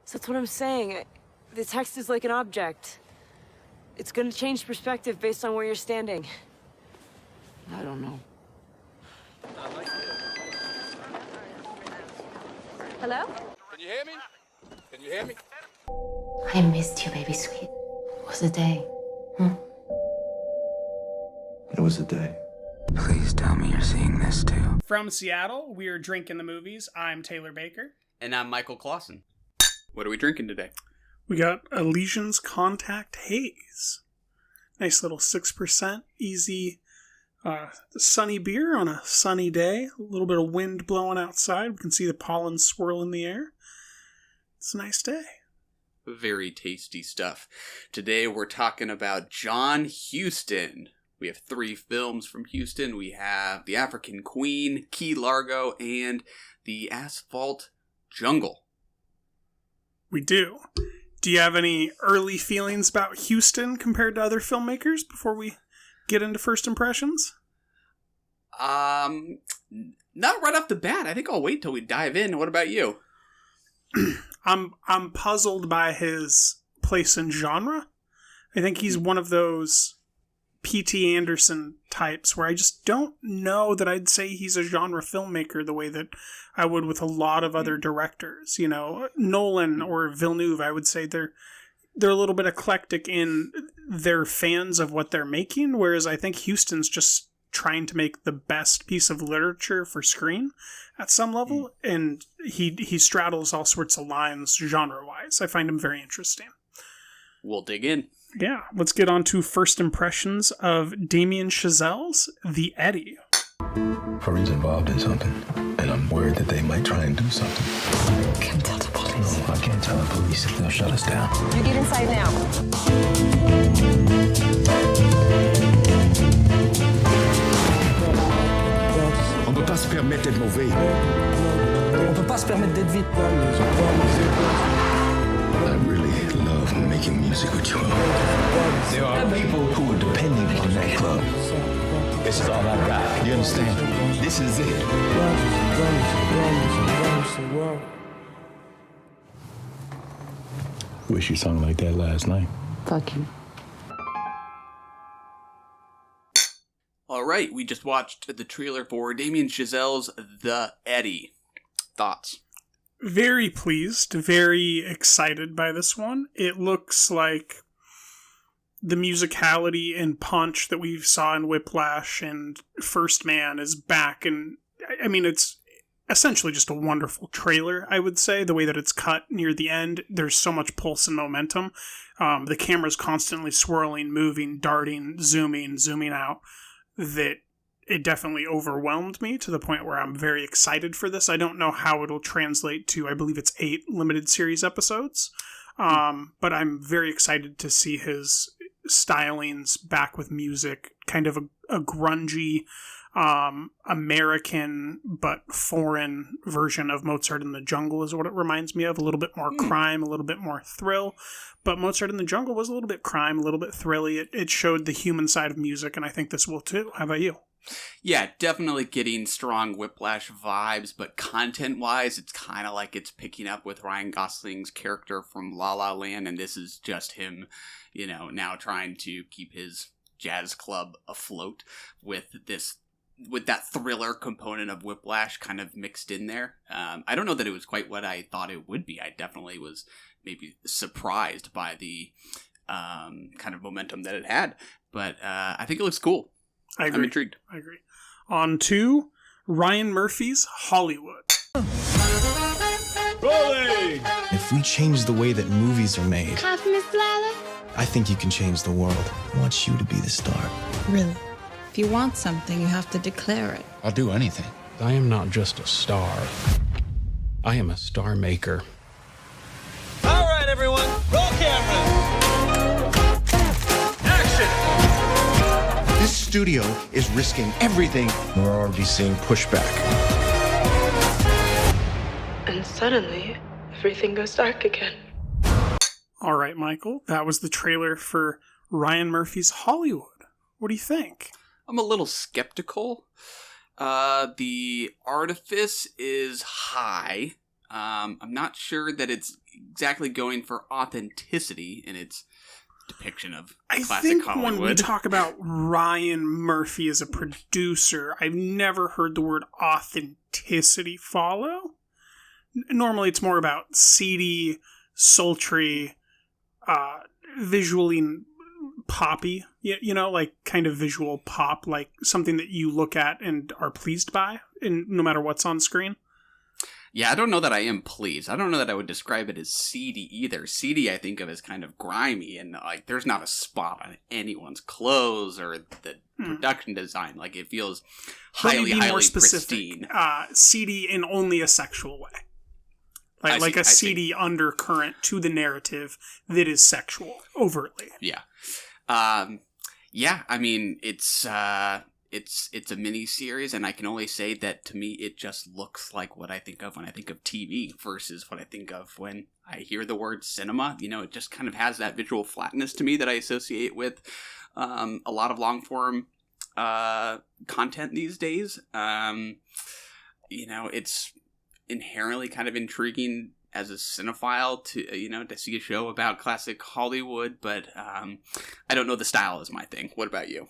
So that's what I'm saying. The text is like an object. It's gonna change perspective based on where you're standing. I don't know. Hello? Can you hear me? Can you hear me? I missed you, baby sweet. It was a day. It was a day. Please tell me you're seeing this too. From Seattle, we're Drinking the Movies. I'm Taylor Baker. And I'm Michael Clausen. What are we drinking today? We got Elysian's Contact Haze. Nice little 6%, easy, sunny beer on a sunny day. A little bit of wind blowing outside. We can see the pollen swirl in the air. It's a nice day. Very tasty stuff. Today we're talking about John Huston. We have 3 films from Huston. We have The African Queen, Key Largo, and The Asphalt Jungle. We do. Do you have any early feelings about Huston compared to other filmmakers before we get into first impressions? Not right off the bat. I think I'll wait till we dive in. What about you? I'm puzzled by his place in genre. I think he's one of those P.T. Anderson types where I just don't know that I'd say he's a genre filmmaker the way that I would with a lot of other directors. You know, Nolan or Villeneuve, I would say they're a little bit eclectic in their fans of what they're making, whereas I think Huston's just trying to make the best piece of literature for screen at some level, and he straddles all sorts of lines genre-wise. I find him very interesting. We'll dig in. Yeah, let's get on to first impressions of Damien Chazelle's The Eddy. Fareed's involved in something, and I'm worried that they might try and do something. Can't tell the police. No, I can't tell the police if they'll shut us down. You get inside now. On peut pas se permettre d'être mauvais. On peut pas se permettre d'être vite. I really love making music with you. There are people who are depending on that club. This is all I got. You understand? This is it. Wish you sung like that last night. Fuck you. All right, we just watched the trailer for Damien Chazelle's The Eddy. Thoughts? Very pleased, very excited by this one. It looks like the musicality and punch that we saw in Whiplash and First Man is back. And I mean, it's essentially just a wonderful trailer, I would say. The way that it's cut near the end, there's so much pulse and momentum. The camera's constantly swirling, moving, darting, zooming out, that it definitely overwhelmed me to the point where I'm very excited for this. I don't know how it'll translate to, I believe it's 8 limited series episodes. But I'm very excited to see his stylings back with music, kind of a grungy, American but foreign version of Mozart in the Jungle is what it reminds me of. A little bit more crime, a little bit more thrill. But Mozart in the Jungle was a little bit crime, a little bit thrilly. It showed the human side of music, and I think this will too. How about you? Yeah, definitely getting strong Whiplash vibes, but content-wise, it's kind of like it's picking up with Ryan Gosling's character from La La Land, and this is just him, you know, now trying to keep his jazz club afloat with that thriller component of Whiplash kind of mixed in there. I don't know that it was quite what I thought it would be. I definitely was maybe surprised by the kind of momentum that it had, but I think it looks cool. I agree. I'm intrigued. I agree. On to Ryan Murphy's Hollywood. Rolling! If we change the way that movies are made, Coffee, Miss Lila? I think you can change the world. I want you to be the star. Really? If you want something, you have to declare it. I'll do anything. I am not just a star. I am a star maker. All right, everyone, roll cameras. Action! This studio is risking everything. We're already seeing pushback. And suddenly, everything goes dark again. All right, Michael, that was the trailer for Ryan Murphy's Hollywood. What do you think? I'm a little skeptical. The artifice is high. I'm not sure that it's exactly going for authenticity in its depiction of classic Hollywood. I think when we talk about Ryan Murphy as a producer, I've never heard the word authenticity follow. Normally it's more about seedy, sultry, visually poppy, like kind of visual pop, like something that you look at and are pleased by, and no matter what's on screen. Yeah, I don't know that I am pleased. I don't know that I would describe it as seedy either. Seedy I think of as kind of grimy, and like there's not a spot on anyone's clothes or the production design. Like it feels highly more specific, pristine. Seedy in only a sexual way. Like a seedy undercurrent to the narrative that is sexual, overtly. Yeah. I mean, it's a mini series, and I can only say that to me it just looks like what I think of when I think of TV versus what I think of when I hear the word cinema. It just kind of has that visual flatness to me that I associate with a lot of long form content these days. It's inherently kind of intriguing as a cinephile to see a show about classic Hollywood, but I don't know the style is my thing. What about you?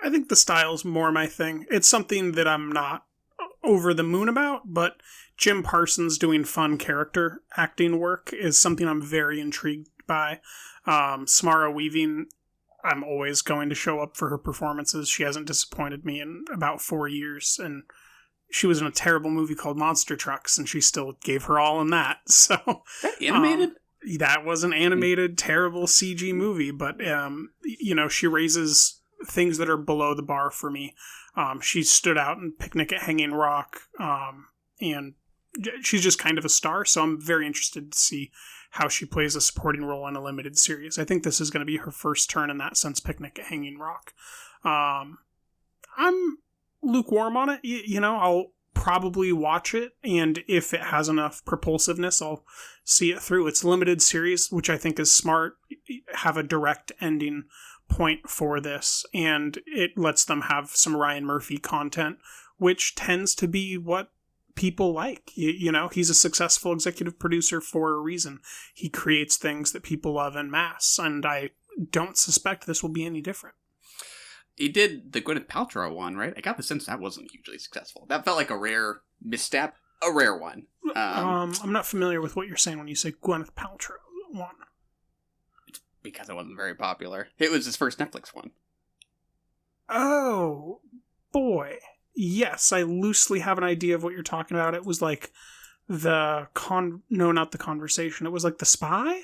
I think the style's more my thing. It's something that I'm not over the moon about, but Jim Parsons doing fun character acting work is something I'm very intrigued by. Samara Weaving, I'm always going to show up for her performances. She hasn't disappointed me in about 4 years, and she was in a terrible movie called Monster Trucks, and she still gave her all in that. So that animated? That was an animated, terrible CG movie, but she raises things that are below the bar for me. She stood out in Picnic at Hanging Rock, and she's just kind of a star, so I'm very interested to see how she plays a supporting role in a limited series. I think this is going to be her first turn in that since Picnic at Hanging Rock. I'm lukewarm on it. I'll probably watch it, and if it has enough propulsiveness, I'll see it through. It's a limited series, which I think is smart. Have a direct ending point for this, and it lets them have some Ryan Murphy content, which tends to be what people like. He's a successful executive producer for a reason. He creates things that people love en masse, and I don't suspect this will be any different. He did the Gwyneth Paltrow one, right? I got the sense that wasn't hugely successful. That felt like a rare misstep. A rare one. I'm not familiar with what you're saying when you say Gwyneth Paltrow one. It's because it wasn't very popular. It was his first Netflix one. Oh, boy. Yes, I loosely have an idea of what you're talking about. It was like no, not The Conversation. It was like The Spy?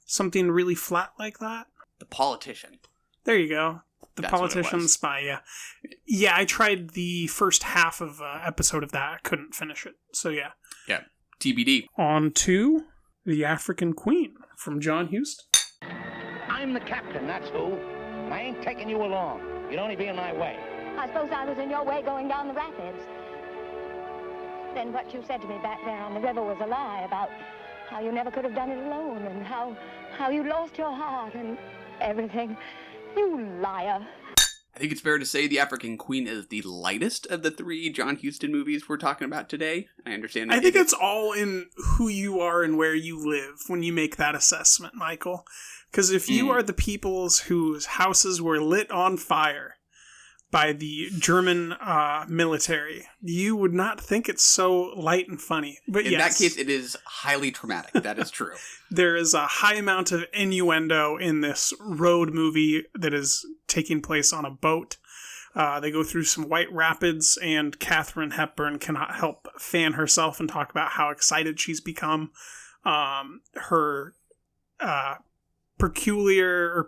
Something really flat like that? The Politician. There you go. That's Politician, The Spy, yeah. Yeah, I tried the first half of an episode of that. I couldn't finish it. So, yeah. Yeah. TBD. On to The African Queen from John Huston. I'm the captain, that's who. I ain't taking you along. You'd only be in my way. I suppose I was in your way going down the rapids. Then what you said to me back there on the river was a lie about how you never could have done it alone and how you lost your heart and everything. You liar. I think it's fair to say The African Queen is the lightest of the three John Huston movies we're talking about today. I understand. I think it's all in who you are and where you live when you make that assessment, Michael. Because if you are the peoples whose houses were lit on fire by the German military, you would not think it's so light and funny. But in that case, it is highly traumatic. That is true. There is a high amount of innuendo in this road movie that is taking place on a boat. They go through some white rapids, and Katharine Hepburn cannot help but fan herself and talk about how excited she's become. Her peculiar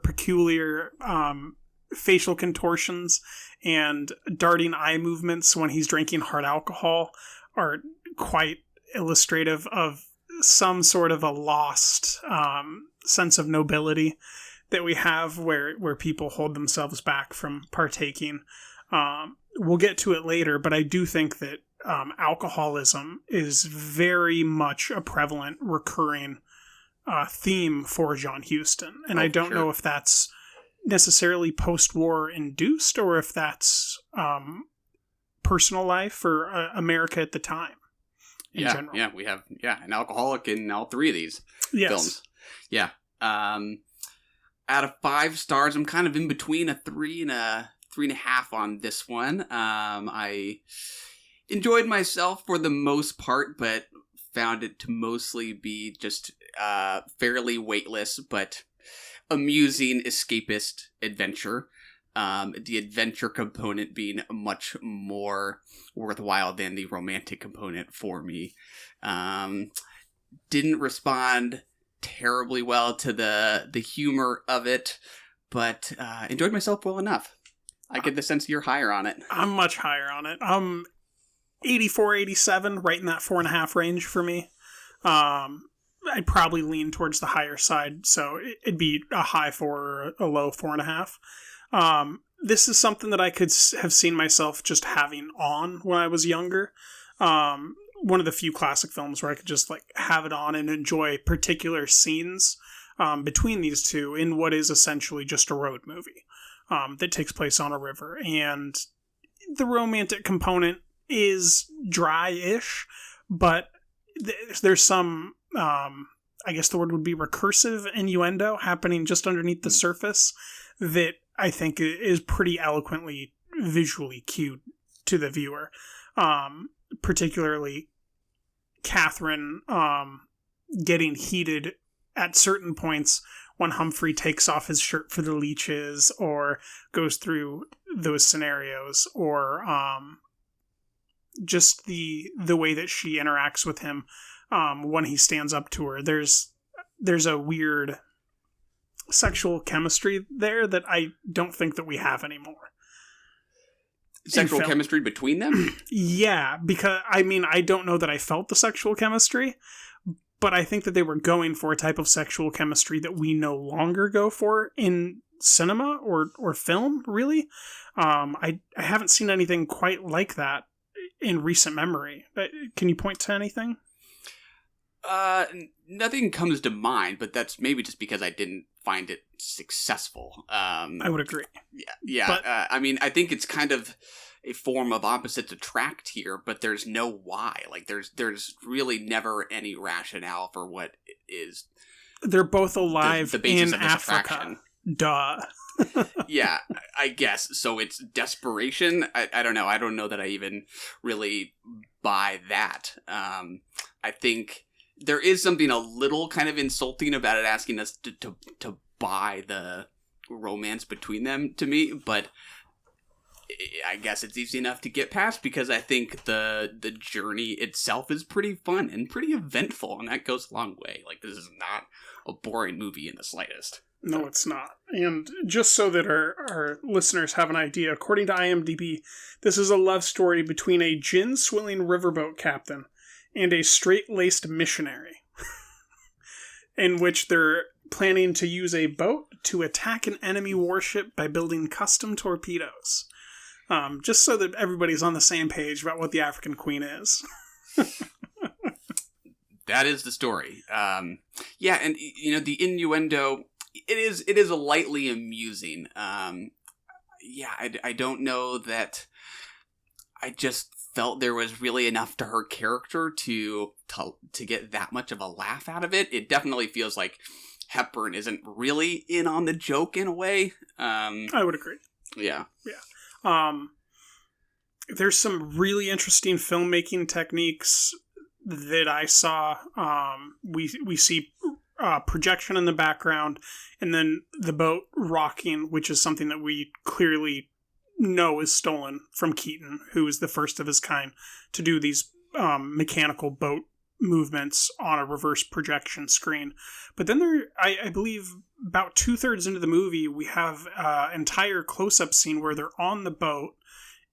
facial contortions and darting eye movements when he's drinking hard alcohol are quite illustrative of some sort of a lost sense of nobility that we have where people hold themselves back from partaking. We'll get to it later, but I do think that alcoholism is very much a prevalent, recurring theme for John Huston. And I don't know if that's necessarily post-war induced or if that's personal life or America at the time. in general. Yeah, we have an alcoholic in all three of these films. Yeah. Out of 5 stars, I'm kind of in between a 3 and a 3.5 on this one. I enjoyed myself for the most part, but found it to mostly be just fairly weightless, but amusing escapist adventure. The adventure component being much more worthwhile than the romantic component for me. Didn't respond terribly well to the humor of it, but enjoyed myself well enough. I get the sense you're higher on it. I'm much higher on it. 84, 87, right in that 4.5 range for me. I'd probably lean towards the higher side, so it'd be a high 4 or a low 4.5. This is something that I could have seen myself just having on when I was younger. One of the few classic films where I could just like have it on and enjoy particular scenes between these two in what is essentially just a road movie that takes place on a river. And the romantic component is dry-ish, but there's some, I guess the word would be recursive innuendo happening just underneath the surface that I think is pretty eloquently visually cued to the viewer. Particularly Catherine getting heated at certain points when Humphrey takes off his shirt for the leeches or goes through those scenarios, or just the way that she interacts with him when he stands up to her. There's a weird sexual chemistry there that I don't think that we have anymore. Sexual chemistry between them? Yeah, because, I mean, I don't know that I felt the sexual chemistry, but I think that they were going for a type of sexual chemistry that we no longer go for in cinema or film, really. I haven't seen anything quite like that in recent memory. Can you point to anything? Nothing comes to mind, but that's maybe just because I didn't find it successful. I would agree. Yeah. But, I mean, I think it's kind of a form of opposites attract here, but there's no why. Like, there's really never any rationale for what it is. They're both alive the basis in of this Africa. attraction. Duh. Yeah, I guess. So it's desperation. I don't know. I don't know that I even really buy that. I think there is something a little kind of insulting about it, asking us to buy the romance between them to me, but I guess it's easy enough to get past because I think the journey itself is pretty fun and pretty eventful, and that goes a long way. Like, this is not a boring movie in the slightest. No, it's not. And just so that our listeners have an idea, according to IMDb, this is a love story between a gin-swilling riverboat captain and a straight-laced missionary, in which they're planning to use a boat to attack an enemy warship by building custom torpedoes. Just so that everybody's on the same page about what the African Queen is. That is the story. Yeah, and you know, the innuendo, it is a lightly amusing. Yeah, I don't know that I just felt there was really enough to her character to get that much of a laugh out of it. It definitely feels like Hepburn isn't really in on the joke in a way. I would agree. Yeah. Yeah. There's some really interesting filmmaking techniques that I saw. We see projection in the background, and then the boat rocking, which is something that we clearly know is stolen from Keaton, who is the first of his kind to do these mechanical boat movements on a reverse projection screen. But then I believe about 2/3 into the movie, we have an entire close-up scene where they're on the boat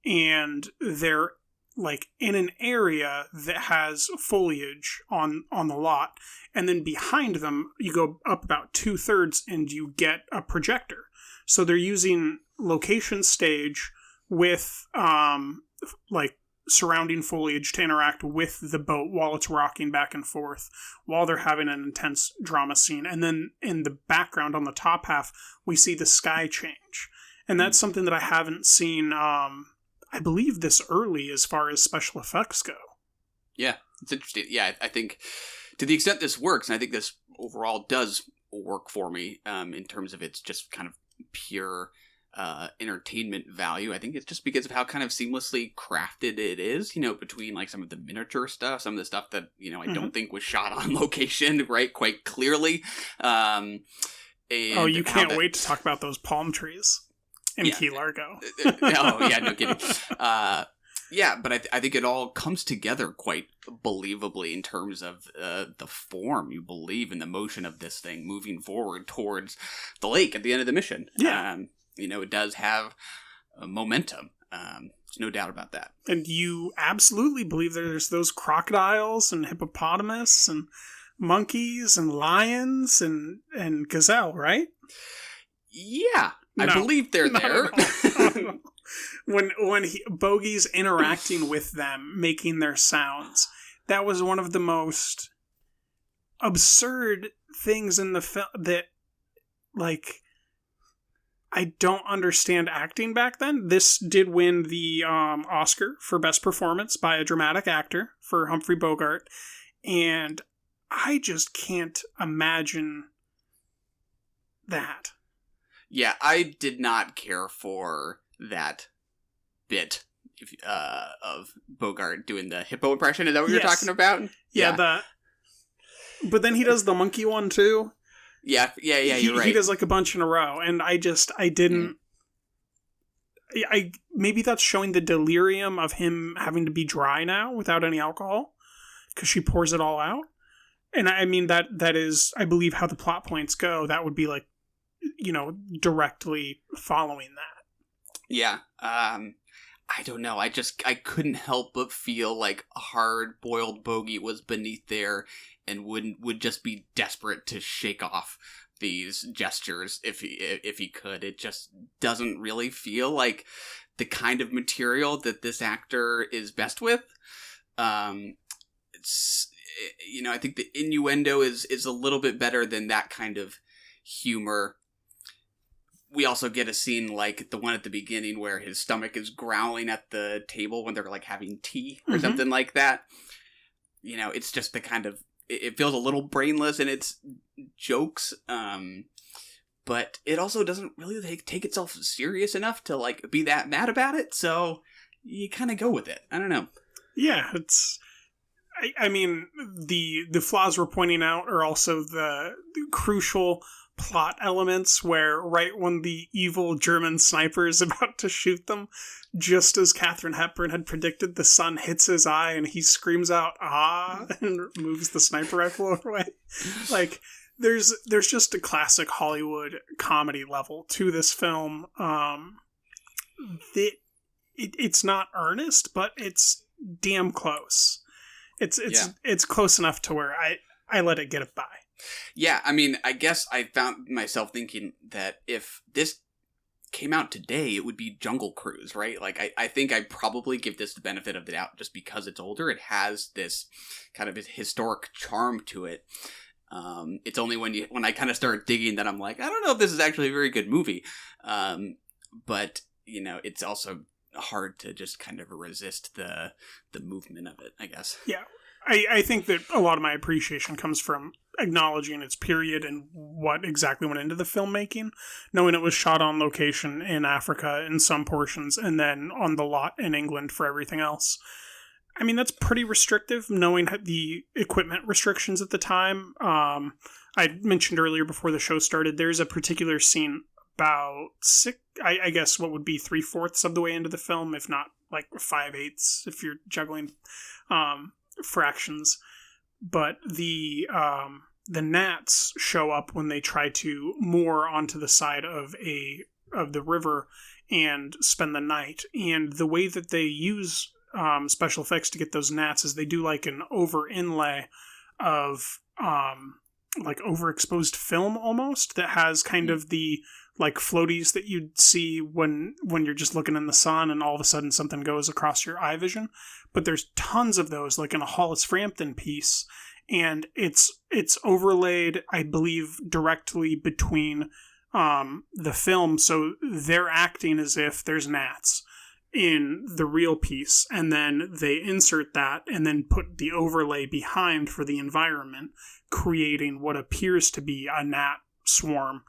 and they're like in an area that has foliage on the lot, and then behind them you go up about 2/3 and you get a projector. So they're using location stage with like surrounding foliage to interact with the boat while it's rocking back and forth while they're having an intense drama scene. And then in the background on the top half, we see the sky change. And that's something that I haven't seen, I believe, this early as far as special effects go. Yeah. It's interesting. Yeah, I think to the extent this works, and I think this overall does work for me in terms of its just kind of pure entertainment value. I think it's just because of how kind of seamlessly crafted it is, between like some of the miniature stuff, some of the stuff that, I don't think was shot on location, right? Quite clearly. And you can't wait to talk about those palm trees in Key Largo. Oh, yeah, no kidding. Yeah, but I think it all comes together quite believably in terms of the form. You believe in the motion of this thing moving forward towards the lake at the end of the mission. Yeah. It does have momentum. There's no doubt about that. And you absolutely believe there's those crocodiles and hippopotamus and monkeys and lions and gazelle, right? Yeah, I believe they're there. When Bogey's interacting with them, making their sounds, that was one of the most absurd things in the film that, like, I don't understand acting back then. This did win the Oscar for Best Performance by a Dramatic Actor for Humphrey Bogart, and I just can't imagine that. Yeah, I did not care for that bit of Bogart doing the hippo impression. Is that what you're talking about? Yeah. But then he does the monkey one too. Yeah, you're right. He does like a bunch in a row, and I didn't. Maybe that's showing the delirium of him having to be dry now without any alcohol, because she pours it all out. And I mean that is, I believe, how the plot points go. That would be like, directly following that. Yeah. I don't know. I couldn't help but feel like a hard-boiled Bogey was beneath there and would just be desperate to shake off these gestures if he could. It just doesn't really feel like the kind of material that this actor is best with. It's I think the innuendo is a little bit better than that kind of humor. We also get a scene like the one at the beginning where his stomach is growling at the table when they're like having tea or something like that. It's just the kind of, it feels a little brainless in its jokes, but it also doesn't really take itself serious enough to like be that mad about it. So you kind of go with it. I don't know. Yeah, it's. I mean, the flaws we're pointing out are also the crucial plot elements where right when the evil German sniper is about to shoot them, just as Katharine Hepburn had predicted, the sun hits his eye and he screams out, "Ah!" and moves the sniper rifle away. Like, there's just a classic Hollywood comedy level to this film. It's not earnest, but it's damn close. It's close enough to where I let it get it by. Yeah, I mean, I guess I found myself thinking that if this came out today, it would be Jungle Cruise, right? Like, I think I'd probably give this the benefit of the doubt just because it's older. It has this kind of historic charm to it. It's only when I kind of start digging that I'm like, I don't know if this is actually a very good movie. But, it's also hard to just kind of resist the movement of it, I guess. Yeah. I think that a lot of my appreciation comes from acknowledging its period and what exactly went into the filmmaking, knowing it was shot on location in Africa in some portions and then on the lot in England for everything else. I mean, that's pretty restrictive, knowing the equipment restrictions at the time. I mentioned earlier before the show started, there's a particular scene about I guess what would be 3/4 of the way into the film, if not like 5/8 if you're juggling fractions. But the gnats show up when they try to moor onto the side of the river and spend the night. And the way that they use special effects to get those gnats is they do like an over inlay of like overexposed film almost that has kind of the like floaties that you'd see when you're just looking in the sun and all of a sudden something goes across your eye vision. But there's tons of those, like in a Hollis Frampton piece, and it's overlaid, I believe, directly between the film, so they're acting as if there's gnats. in the real piece, and then they insert that and then put the overlay behind for the environment, creating what appears to be a gnat swarm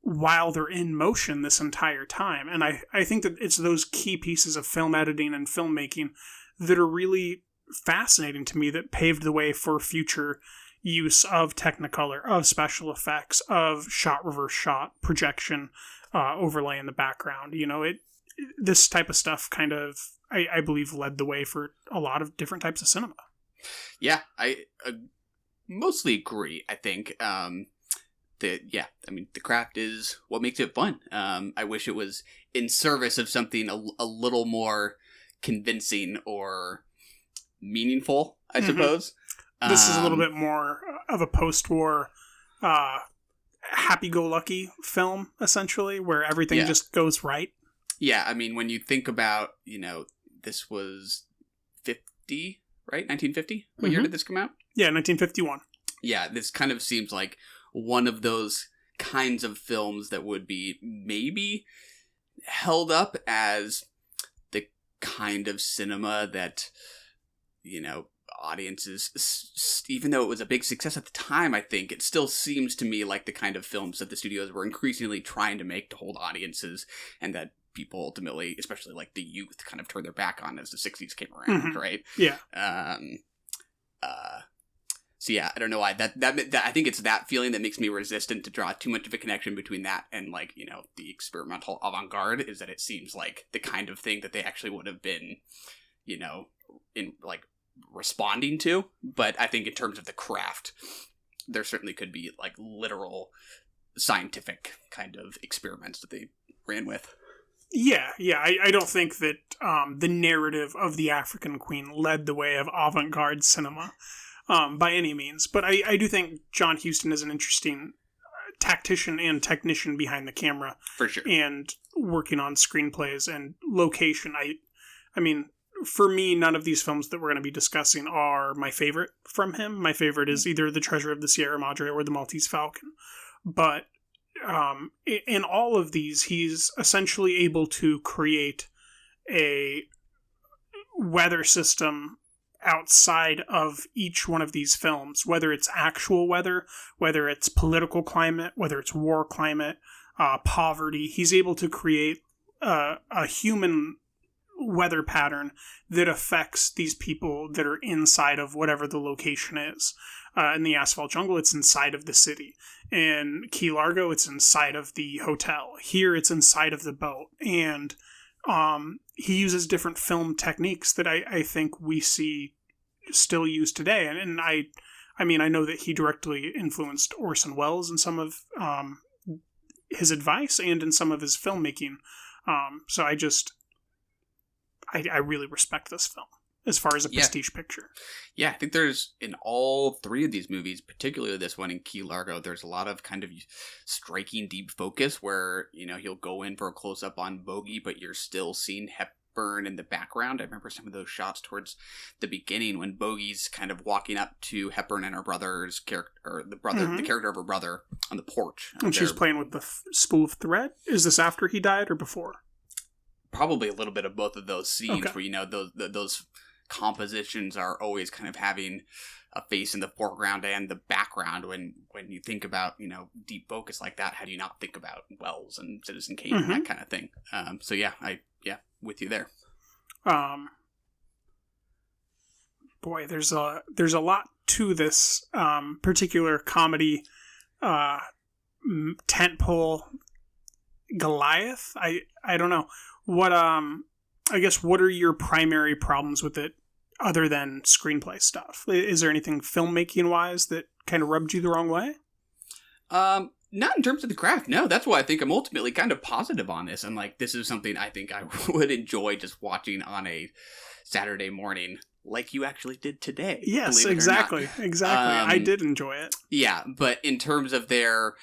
while they're in motion this entire time. And I think that it's those key pieces of film editing and filmmaking that are really fascinating to me, that paved the way for future use of Technicolor, of special effects, of shot reverse shot, projection, overlay in the background. You know, this type of stuff kind of, I believe, led the way for a lot of different types of cinema. Yeah, I mostly agree. I think the craft is what makes it fun. I wish it was in service of something a little more convincing or meaningful, I suppose. This is a little bit more of a post-war happy-go-lucky film, essentially, where everything just goes right. Yeah, I mean, when you think about, this was 50, right? 1950? What year did this come out? Yeah, 1951. Yeah, this kind of seems like one of those kinds of films that would be maybe held up as the kind of cinema that, audiences, even though it was a big success at the time, I think it still seems to me like the kind of films that the studios were increasingly trying to make to hold audiences, and that people ultimately, especially like the youth, kind of turned their back on as the 60s came around, right? Yeah. So yeah, I don't know why that I think it's that feeling that makes me resistant to draw too much of a connection between that and the experimental avant-garde, is that it seems like the kind of thing that they actually would have been, in responding to. But I think in terms of the craft, there certainly could be literal scientific kind of experiments that they ran with. Yeah. I don't think that the narrative of the African Queen led the way of avant-garde cinema by any means. But I do think John Huston is an interesting tactician and technician behind the camera. For sure. And working on screenplays and location. I mean, for me, none of these films that we're going to be discussing are my favorite from him. My favorite is either The Treasure of the Sierra Madre or The Maltese Falcon. But in all of these, he's essentially able to create a weather system outside of each one of these films, whether it's actual weather, whether it's political climate, whether it's war climate, poverty. He's able to create a human weather pattern that affects these people that are inside of whatever the location is. In the Asphalt Jungle, it's inside of the city. In Key Largo, it's inside of the hotel. Here, it's inside of the boat. And he uses different film techniques that I think we see still used today. And I mean, I know that he directly influenced Orson Welles in some of his advice and in some of his filmmaking. So I really respect this film as far as a prestige picture. Yeah, I think there's, in all three of these movies, particularly this one in Key Largo, there's a lot of kind of striking deep focus where, he'll go in for a close-up on Bogey, but you're still seeing Hepburn in the background. I remember some of those shots towards the beginning when Bogey's kind of walking up to Hepburn and her brother's character, or the character of her brother on the porch. And she's playing with the spool of thread? Is this after he died or before? Probably a little bit of both of those scenes where, those compositions are always kind of having a face in the foreground and the background. When you think about, deep focus like that, how do you not think about Wells and Citizen Kane and that kind of thing? So yeah, with you there. Boy, there's a lot to this particular comedy tentpole Goliath. I don't know. What I guess what are your primary problems with it other than screenplay stuff? Is there anything filmmaking wise that kind of rubbed you the wrong way? Not in terms of the craft, no. That's why I think I'm ultimately kind of positive on this. And this is something I think I would enjoy just watching on a Saturday morning, like you actually did today. Yes, exactly. I did enjoy it. Yeah, but in terms of there,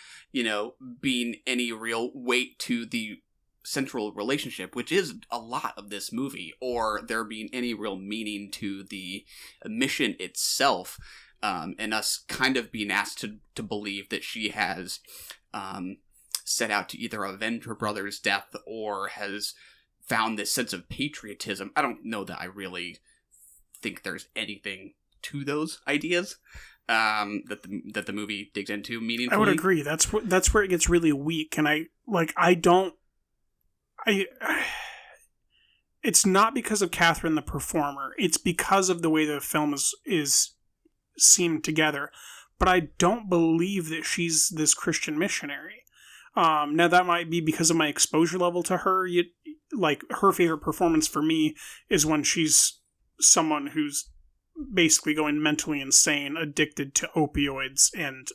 being any real weight to the central relationship, which is a lot of this movie, or there being any real meaning to the mission itself, and us kind of being asked to believe that she has set out to either avenge her brother's death or has found this sense of patriotism. I don't know that I really think there's anything to those ideas that the movie digs into meaningfully. I would agree. That's where it gets really weak, and it's not because of Catherine the performer. It's because of the way the film is seamed together. But I don't believe that she's this Christian missionary. Now, that might be because of my exposure level to her. Like, her favorite performance for me is when she's someone who's basically going mentally insane, addicted to opioids, and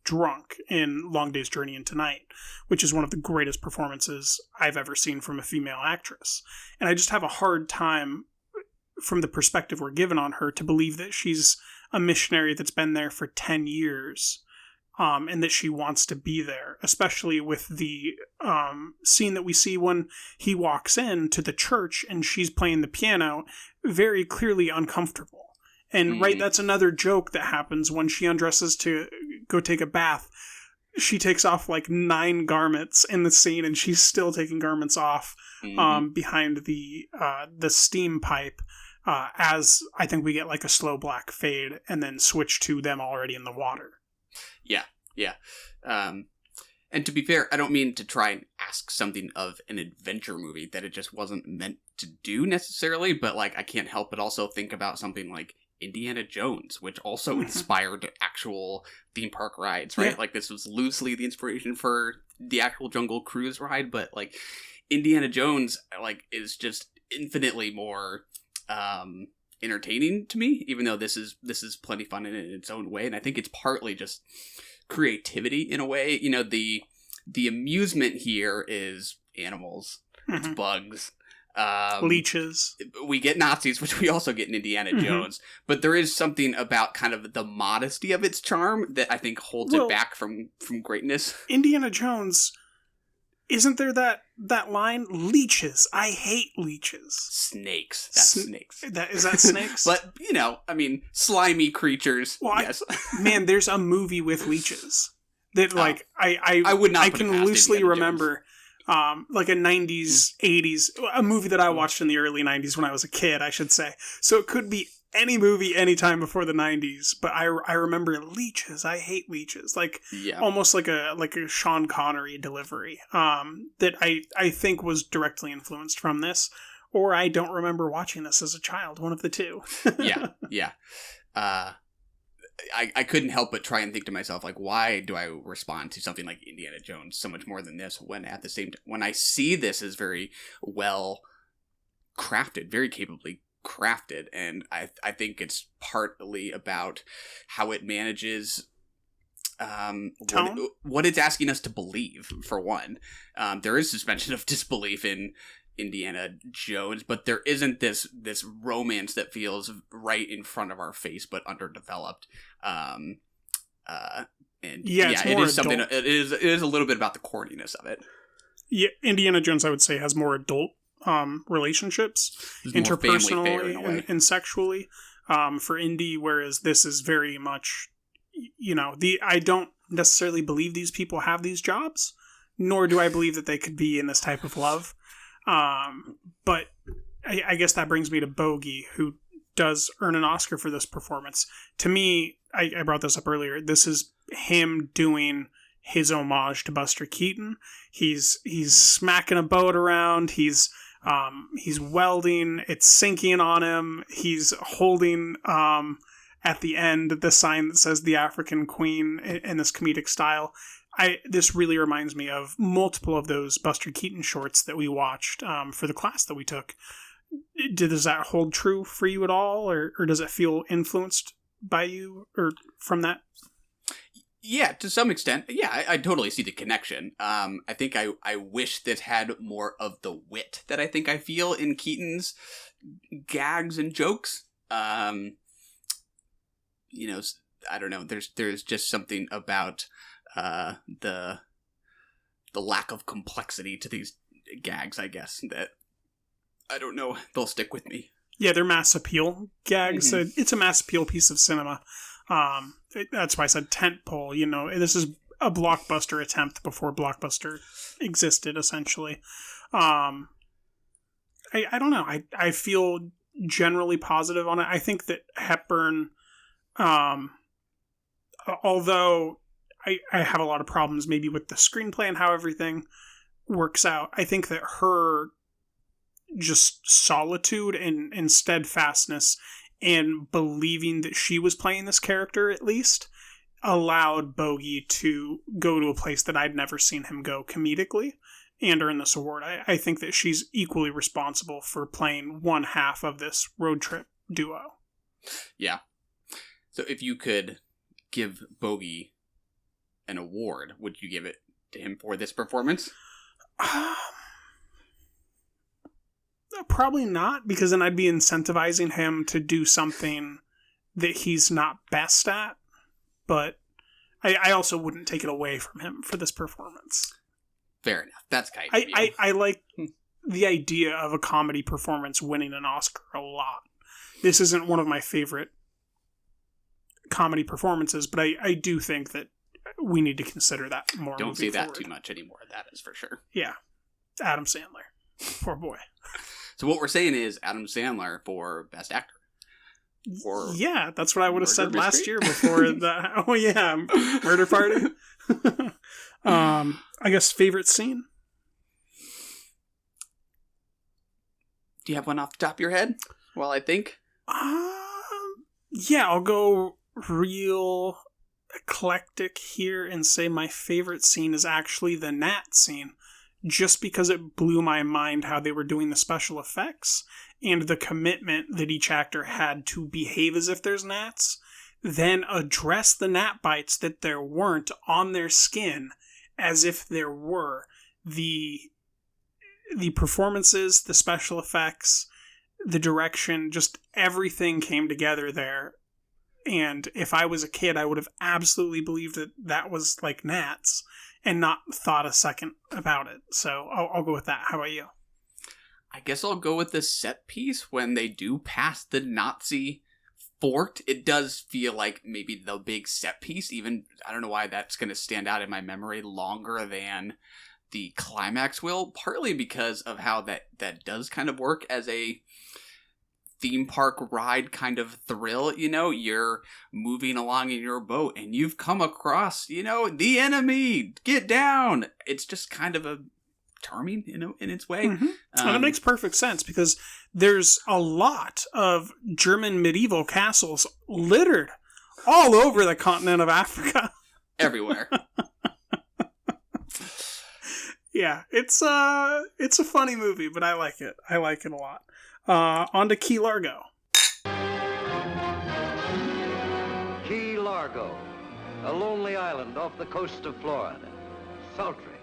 drunk in Long Day's Journey into Night, which is one of the greatest performances I've ever seen from a female actress. And I just have a hard time, from the perspective we're given on her, to believe that she's a missionary that's been there for 10 years, and that she wants to be there, especially with the scene that we see when he walks in to the church and she's playing the piano, very clearly uncomfortable. And right, that's another joke that happens when she undresses to go take a bath. She takes off like 9 garments in the scene, and she's still taking garments off behind the steam pipe, as I think we get like a slow black fade and then switch to them already in the water. Yeah. And to be fair, I don't mean to try and ask something of an adventure movie that it just wasn't meant to do necessarily, but like I can't help but also think about something like Indiana Jones, which also inspired actual theme park rides, right? Yeah. Like, this was loosely the inspiration for the actual Jungle Cruise ride, but like Indiana Jones, like, is just infinitely more entertaining to me, even though this is plenty fun in its own way. And I think it's partly just creativity in a way. You know, the amusement here is animals, it's bugs. Leeches. We get Nazis, which we also get in Indiana Jones, but there is something about kind of the modesty of its charm that I think holds it back from greatness. Indiana Jones, isn't there that line? Leeches. I hate leeches. Snakes. That's snakes. Is that snakes? But, you know, I mean, slimy creatures. Well, yes. Man, there's a movie with leeches that, like, I would not. I can loosely remember. Like a 90s, 80s, a movie that I watched in the early 90s when I was a kid, I should say. So it could be any movie anytime before the 90s, but I remember leeches. I hate leeches. Like, almost like a Sean Connery delivery, that I think was directly influenced from this, or I don't remember watching this as a child, one of the two. Yeah. I couldn't help but try and think to myself, like, why do I respond to something like Indiana Jones so much more than this, when at the same time, when I see this as very well crafted, very capably crafted, and I think it's partly about how it manages what it's asking us to believe, for one. There is suspension of disbelief in Indiana Jones, but there isn't this romance that feels right in front of our face but underdeveloped. And it is something. It is a little bit about the corniness of it. Yeah, Indiana Jones, I would say, has more adult relationships, interpersonally and sexually, for Indy, whereas this is very much, you know, I don't necessarily believe these people have these jobs, nor do I believe that they could be in this type of love. But I guess that brings me to Bogey, who does earn an Oscar for this performance. To me, I brought this up earlier, this is him doing his homage to Buster Keaton. He's smacking a boat around, he's welding, it's sinking on him, he's holding at the end the sign that says the African Queen in this comedic style. This really reminds me of multiple of those Buster Keaton shorts that we watched for the class that we took. Does that hold true for you at all, or does it feel influenced by you or from that? Yeah, to some extent. Yeah, I totally see the connection. I think I wish this had more of the wit that I think I feel in Keaton's gags and jokes. You know, I don't know. There's just something about the lack of complexity to these gags, I guess, that I don't know, they'll stick with me. Yeah, they're mass appeal gags. It's a mass appeal piece of cinema. That's why I said tentpole. You know, this is a blockbuster attempt before Blockbuster existed, essentially. I don't know. I feel generally positive on it. I think that Hepburn, although I have a lot of problems maybe with the screenplay and how everything works out, I think that her just solitude and steadfastness and believing that she was playing this character, at least, allowed Bogey to go to a place that I'd never seen him go comedically and earn this award. I think that she's equally responsible for playing one half of this road trip duo. Yeah. So if you could give Bogey an award, would you give it to him for this performance? Probably not, because then I'd be incentivizing him to do something that he's not best at. But I also wouldn't take it away from him for this performance. Fair enough. That's kind of I like the idea of a comedy performance winning an Oscar a lot. This isn't one of my favorite comedy performances, but I do think that we need to consider that more. Don't see that forward. too much anymore. That is for sure. Yeah. Adam Sandler. Poor boy. So what we're saying is Adam Sandler for Best Actor. Yeah, that's what I would have said Mystery? last year before the... Oh, yeah. Murder Party. I guess favorite scene? Do you have one off the top of your head? Well, I think. Yeah, I'll go real eclectic here and say my favorite scene is actually the Nat scene, just because it blew my mind how they were doing the special effects and the commitment that each actor had to behave as if there's gnats, then address the gnat bites that there weren't on their skin as if there were. The performances, the special effects, the direction, just everything came together there. And if I was a kid, I would have absolutely believed that that was like gnats and not thought a second about it. So I'll go with that. How about you? I guess I'll go with the set piece when they do pass the Nazi fort. It does feel like maybe the big set piece, even, I don't know why that's going to stand out in my memory longer than the climax will, partly because of how that does kind of work as a theme park ride kind of thrill. You know, you're moving along in your boat and you've come across, you know, the enemy, get down. It's just kind of a charming, you know, in its way. Mm-hmm. And it makes perfect sense because there's a lot of German medieval castles littered all over the continent of Africa. Everywhere. Yeah, it's a funny movie, but I like it. I like it a lot. On to Key Largo. Key Largo, a lonely island off the coast of Florida. Sultry,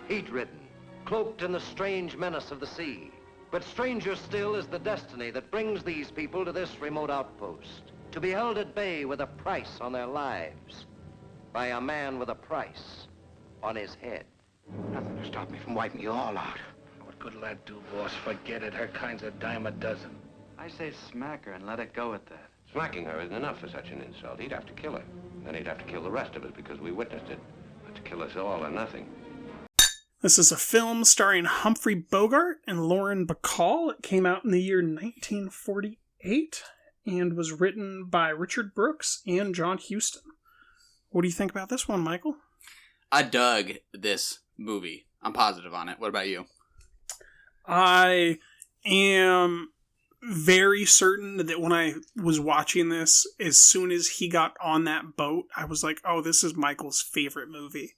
heat-ridden, cloaked in the strange menace of the sea. But stranger still is the destiny that brings these people to this remote outpost, to be held at bay with a price on their lives, by a man with a price on his head. Nothing to stop me from wiping you all out. What good'll that do, boss? Forget it. Her kind's a dime a dozen. I say smack her and let it go at that. Smacking her isn't enough for such an insult. He'd have to kill her. Then he'd have to kill the rest of us because we witnessed it. But to kill us all or nothing. This is a film starring Humphrey Bogart and Lauren Bacall. It came out in the year 1948 and was written by Richard Brooks and John Huston. What do you think about this one, Michael? I dug this movie. I'm positive on it. What about you? I am very certain that when I was watching this, as soon as he got on that boat, I was like, oh, this is Michael's favorite movie.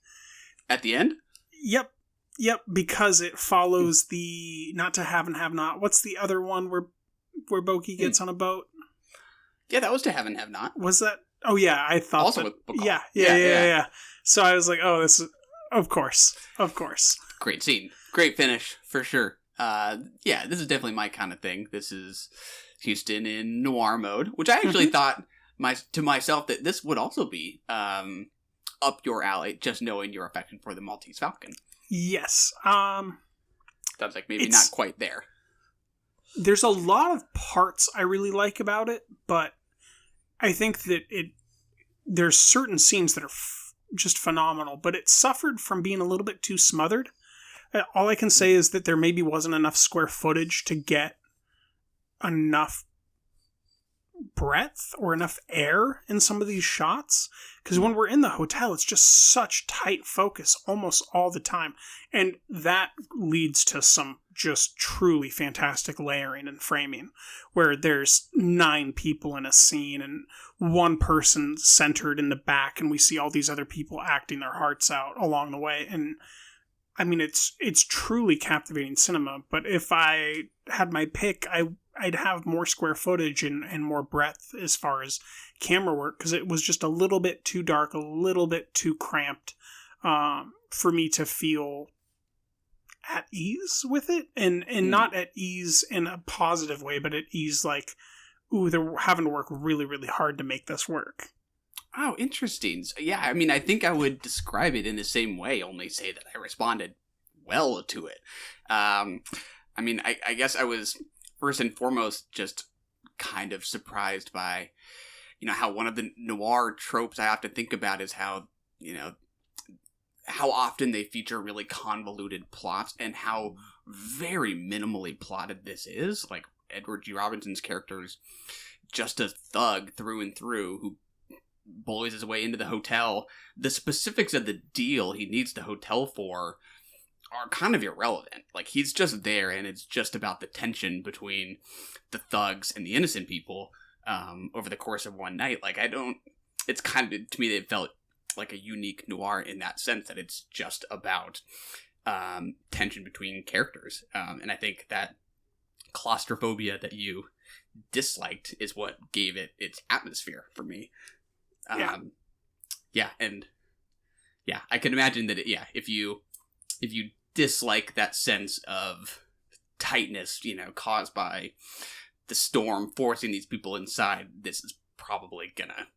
At the end? Yep, because it follows the Not to Have and Have Not. What's the other one where Bogey gets on a boat? Yeah, that was To Have and Have Not. Was that? Oh, yeah, I thought also that, with Bacall. Yeah. So I was like, oh, this is, of course. Great scene. Great finish, for sure. Yeah, this is definitely my kind of thing. This is Huston in noir mode, which I actually thought to myself that this would also be up your alley, just knowing your affection for the Maltese Falcon. Yes. Sounds like maybe not quite there. There's a lot of parts I really like about it, but I think that there's certain scenes that are just phenomenal, but it suffered from being a little bit too smothered. All I can say is that there maybe wasn't enough square footage to get enough breadth or enough air in some of these shots. Because when we're in the hotel, it's just such tight focus almost all the time. And that leads to some just truly fantastic layering and framing, where there's 9 people in a scene and one person centered in the back, and we see all these other people acting their hearts out along the way. And I mean, it's truly captivating cinema. But if I had my pick, I'd have more square footage and more breadth as far as camera work, because it was just a little bit too dark, a little bit too cramped for me to feel at ease with it, and not at ease in a positive way, but at ease like, ooh, they're having to work really, really hard to make this work. Oh, interesting. So, yeah, I mean, I think I would describe it in the same way, only say that I responded well to it. I mean, I guess I was first and foremost just kind of surprised by, how one of the noir tropes I often think about is how, how often they feature really convoluted plots and how very minimally plotted this is. Like, Edward G. Robinson's character is just a thug through and through who bullies his way into the hotel. The specifics of the deal he needs the hotel for are kind of irrelevant. Like, he's just there, and it's just about the tension between the thugs and the innocent people over the course of one night. Like, it's kind of, to me, it felt like a unique noir in that sense, that it's just about tension between characters. And I think that claustrophobia that you disliked is what gave it its atmosphere for me. I can imagine that, if you dislike that sense of tightness, caused by the storm forcing these people inside, this is probably gonna,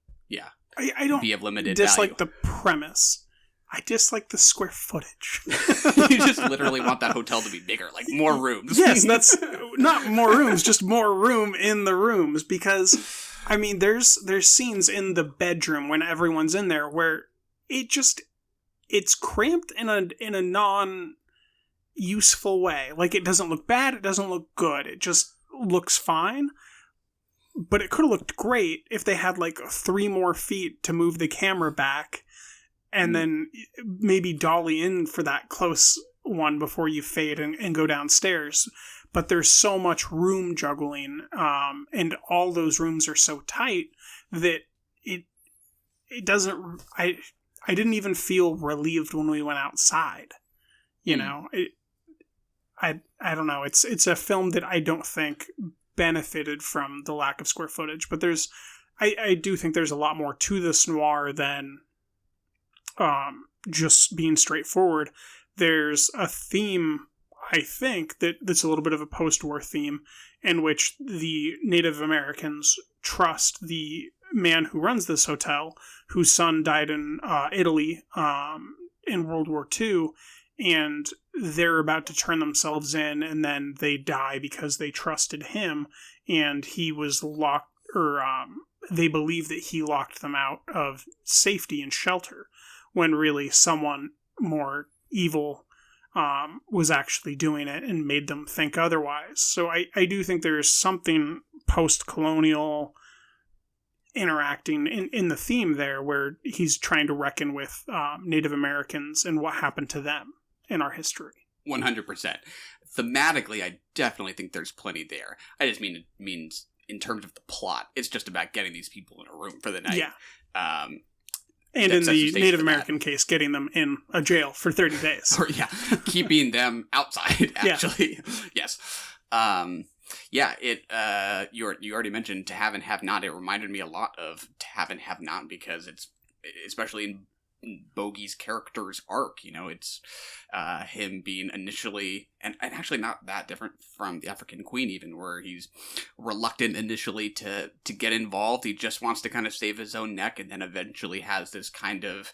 I don't be of limited dislike value. the premise. I dislike the square footage. You just literally want that hotel to be bigger, like more rooms. Yes, that's not more rooms, just more room in the rooms, because I mean, there's scenes in the bedroom when everyone's in there where it's cramped in a non-useful way. Like, it doesn't look bad, it doesn't look good, it just looks fine. But it could have looked great if they had like 3 more feet to move the camera back and then maybe dolly in for that close one before you fade and go downstairs. But there's so much room juggling, and all those rooms are so tight that it doesn't. I didn't even feel relieved when we went outside. I don't know. It's a film that I don't think benefited from the lack of square footage, but I do think there's a lot more to this noir than just being straightforward. There's a theme, I think, that's a little bit of a post-war theme, in which the Native Americans trust the man who runs this hotel, whose son died in Italy in World War II, and they're about to turn themselves in, and then they die because they trusted him, and he was locked, or they believe that he locked them out of safety and shelter, when really someone more evil was actually doing it and made them think otherwise. So I do think there's something post-colonial interacting in the theme there, where he's trying to reckon with Native Americans and what happened to them in our history. 100%. Thematically, I definitely think there's plenty there. I just mean, it means in terms of the plot, it's just about getting these people in a room for the night. Yeah. And in the Native American case, getting them in a jail for 30 days. Or, keeping them outside, actually. Yeah. Yes. You already mentioned To Have and Have Not. It reminded me a lot of To Have and Have Not, because it's, especially in Bogey's character's arc, it's him being initially, and actually not that different from the African Queen even, where he's reluctant initially to get involved. He just wants to kind of save his own neck, and then eventually has this kind of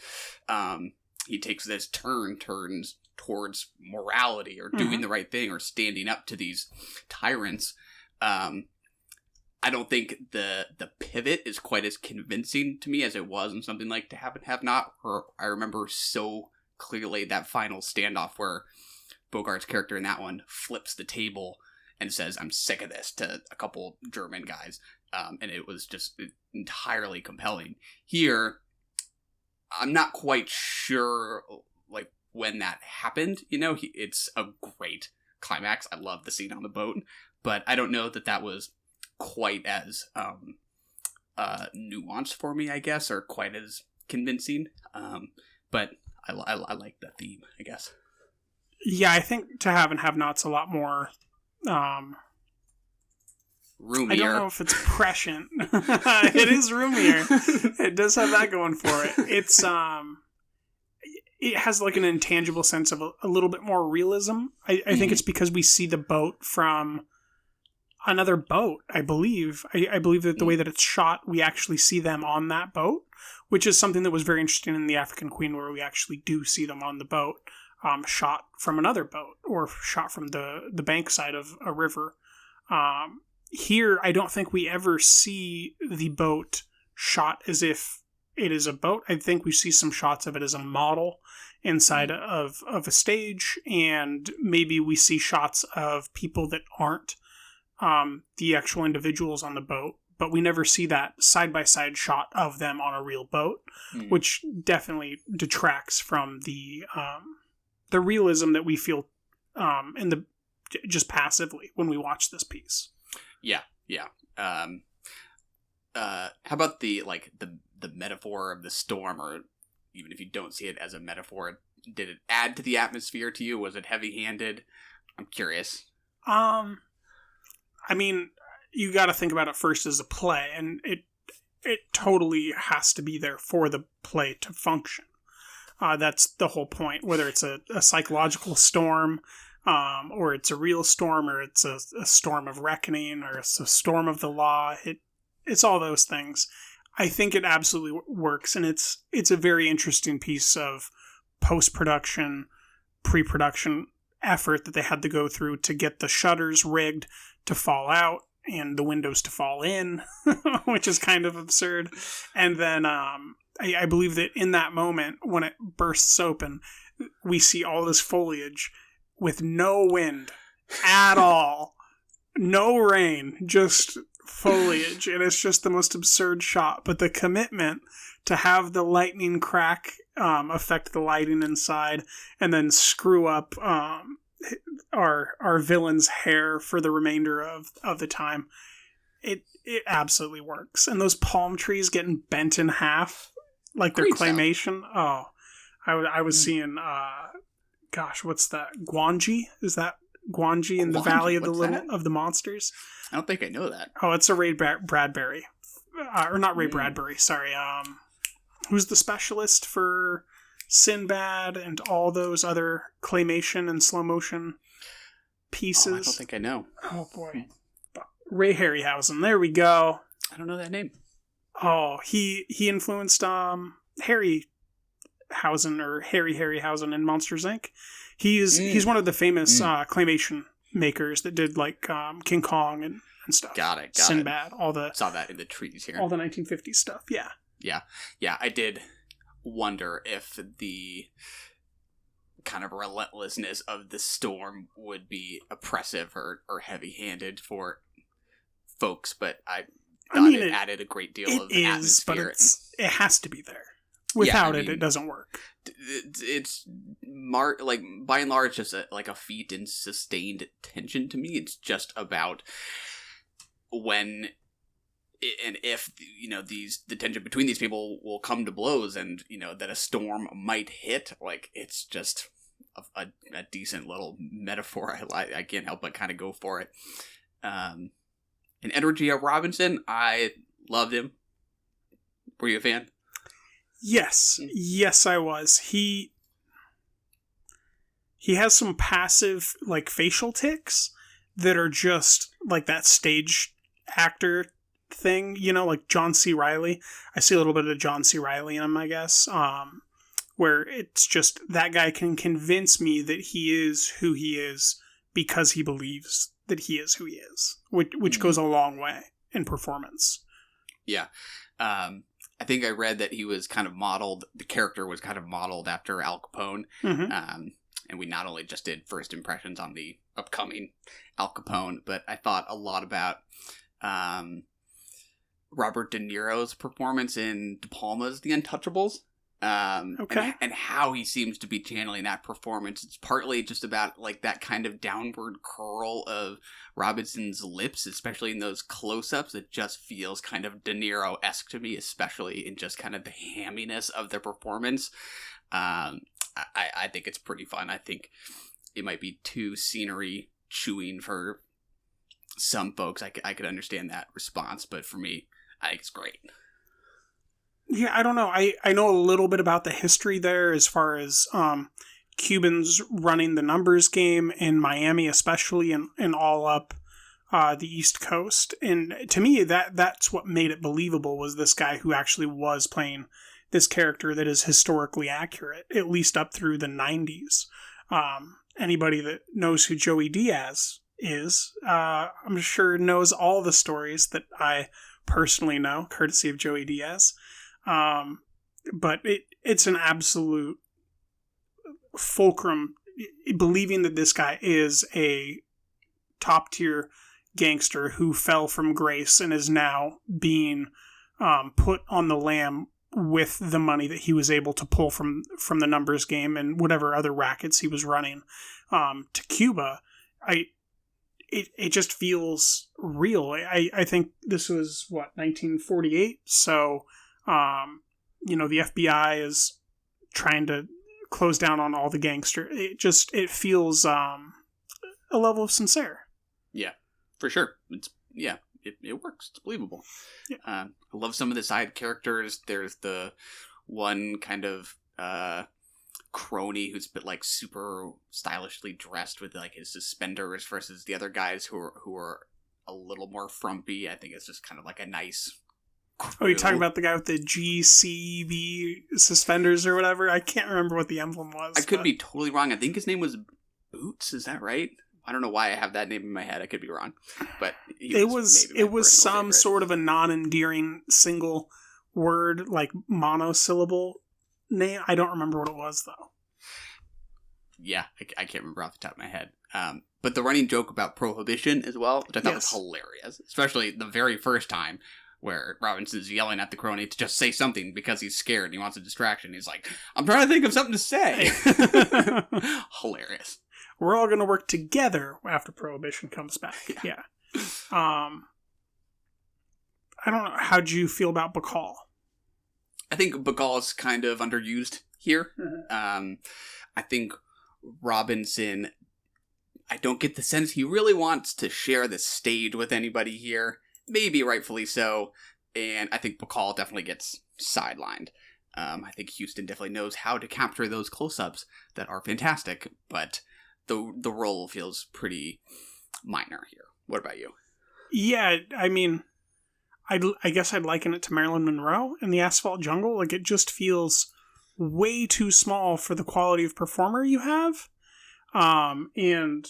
he takes this turns towards morality, or doing the right thing, or standing up to these tyrants. I don't think the pivot is quite as convincing to me as it was in something like To Have and Have Not, where I remember so clearly that final standoff where Bogart's character in that one flips the table and says, "I'm sick of this," to a couple German guys. And it was just entirely compelling. Here, I'm not quite sure, like, when that happened. You know, it's a great climax. I love the scene on the boat, but I don't know that was quite as nuanced for me, I guess, or quite as convincing. But I like the theme, I guess. Yeah, I think To Have and Have-Not's a lot more roomier. I don't know if it's prescient. It is roomier. It does have that going for it. It's it has like an intangible sense of a little bit more realism. I think it's because we see the boat from another boat, I believe. I believe that the way that it's shot, we actually see them on that boat, which is something that was very interesting in The African Queen, where we actually do see them on the boat, shot from another boat or shot from the bank side of a river. Here, I don't think we ever see the boat shot as if it is a boat. I think we see some shots of it as a model inside of a stage, and maybe we see shots of people that aren't the actual individuals on the boat, but we never see that side-by-side shot of them on a real boat, which definitely detracts from the realism that we feel in the just passively when we watch this piece. Yeah. How about the metaphor of the storm, or even if you don't see it as a metaphor, did it add to the atmosphere to you? Was it heavy-handed? I'm curious. I mean, you got to think about it first as a play, and it totally has to be there for the play to function. That's the whole point, whether it's a psychological storm, or it's a real storm, or it's a storm of reckoning, or it's a storm of the law. It's all those things. I think it absolutely works, and it's a very interesting piece of post-production, pre-production effort that they had to go through to get the shutters rigged to fall out and the windows to fall in, which is kind of absurd. And then I believe that in that moment, when it bursts open, we see all this foliage with no wind at all, no rain, just foliage, and it's just the most absurd shot. But the commitment to have the lightning crack affect the lighting inside, and then screw up our villain's hair for the remainder of the time, it absolutely works. And those palm trees getting bent in half like they're claymation. Oh, I was seeing what's that? Gwangi? Is that Gwangi in the Valley of the Monsters? I don't think I know that. Oh, it's a Ray Bradbury. Or not Ray Bradbury, sorry. Who's the specialist for Sinbad and all those other claymation and slow motion pieces? Oh, I don't think I know. Oh, boy. Ray Harryhausen. There we go. I don't know that name. Oh, he influenced Harryhausen, or Harry Harryhausen in Monsters, Inc. He's one of the famous claymation makers that did like King Kong and stuff. Got it. Sinbad. Saw that in the trees here. All the 1950s stuff. Yeah. Yeah. I did wonder if the kind of relentlessness of the storm would be oppressive or heavy-handed for folks, but I thought it added a great deal of atmosphere. But it has to be there. Without it doesn't work. It's by and large just a feat in sustained tension to me. It's just about when and if the tension between these people will come to blows, and that a storm might hit. Like, it's just a decent little metaphor. I can't help but kind of go for it. And Edward G. Robinson, I loved him. Were you a fan? Yes, I was. He has some passive facial tics that are just like that stage actor thing, like John C. Reilly. I see a little bit of John C. Reilly in him, I guess, where it's just that guy can convince me that he is who he is because he believes that he is who he is, which goes a long way in performance. Yeah. I think I read that he was kind of modeled, the character was kind of modeled after Al Capone. Mm-hmm. and we not only just did first impressions on the upcoming Al Capone, but I thought a lot about Robert De Niro's performance in De Palma's The Untouchables. And how he seems to be channeling that performance. It's partly just about like that kind of downward curl of Robinson's lips, especially in those close-ups. It just feels kind of De Niro-esque to me, especially in just kind of the hamminess of their performance. I think it's pretty fun. I think it might be too scenery chewing for some folks. I could understand that response, but for me, I think it's great. Yeah, I don't know. I know a little bit about the history there as far as Cubans running the numbers game in Miami, especially, and all up the East Coast. And to me, that's what made it believable, was this guy who actually was playing this character that is historically accurate, at least up through the 90s. Anybody that knows who Joey Diaz is, I'm sure knows all the stories that I personally know, courtesy of Joey Diaz. But it's an absolute fulcrum, believing that this guy is a top tier gangster who fell from grace and is now being put on the lam with the money that he was able to pull from the numbers game and whatever other rackets he was running to Cuba. It just feels real. I think this was 1948, so the FBI is trying to close down on all the gangster. It feels a level of sincere. Yeah, for sure. It works. It's believable. Yeah. I love some of the side characters. There's the one kind of crony who's like super stylishly dressed with like his suspenders versus the other guys who are a little more frumpy. I think it's just kind of like a nice crew. Oh, you're talking about the guy with the GCV suspenders or whatever? I can't remember what the emblem was. I could be totally wrong. I think his name was Boots. Is that right? I don't know why I have that name in my head. I could be wrong. But it was some favorite. Sort of a non-endearing single word, like monosyllable name. I don't remember what it was, though. Yeah, I can't remember off the top of my head. But the running joke about prohibition as well, which I thought was hilarious, especially the very first time where Robinson's yelling at the crony to just say something because he's scared and he wants a distraction. He's like, I'm trying to think of something to say. Hilarious. We're all going to work together after Prohibition comes back. Yeah. I don't know. How'd you feel about Bacall? I think Bacall is kind of underused here. Mm-hmm. I think Robinson, I don't get the sense he really wants to share the stage with anybody here. Maybe rightfully so. And I think Bacall definitely gets sidelined. I think Huston definitely knows how to capture those close-ups that are fantastic, but the role feels pretty minor here. What about you? Yeah, I mean, I guess I'd liken it to Marilyn Monroe in the Asphalt Jungle. Like, it just feels way too small for the quality of performer you have. And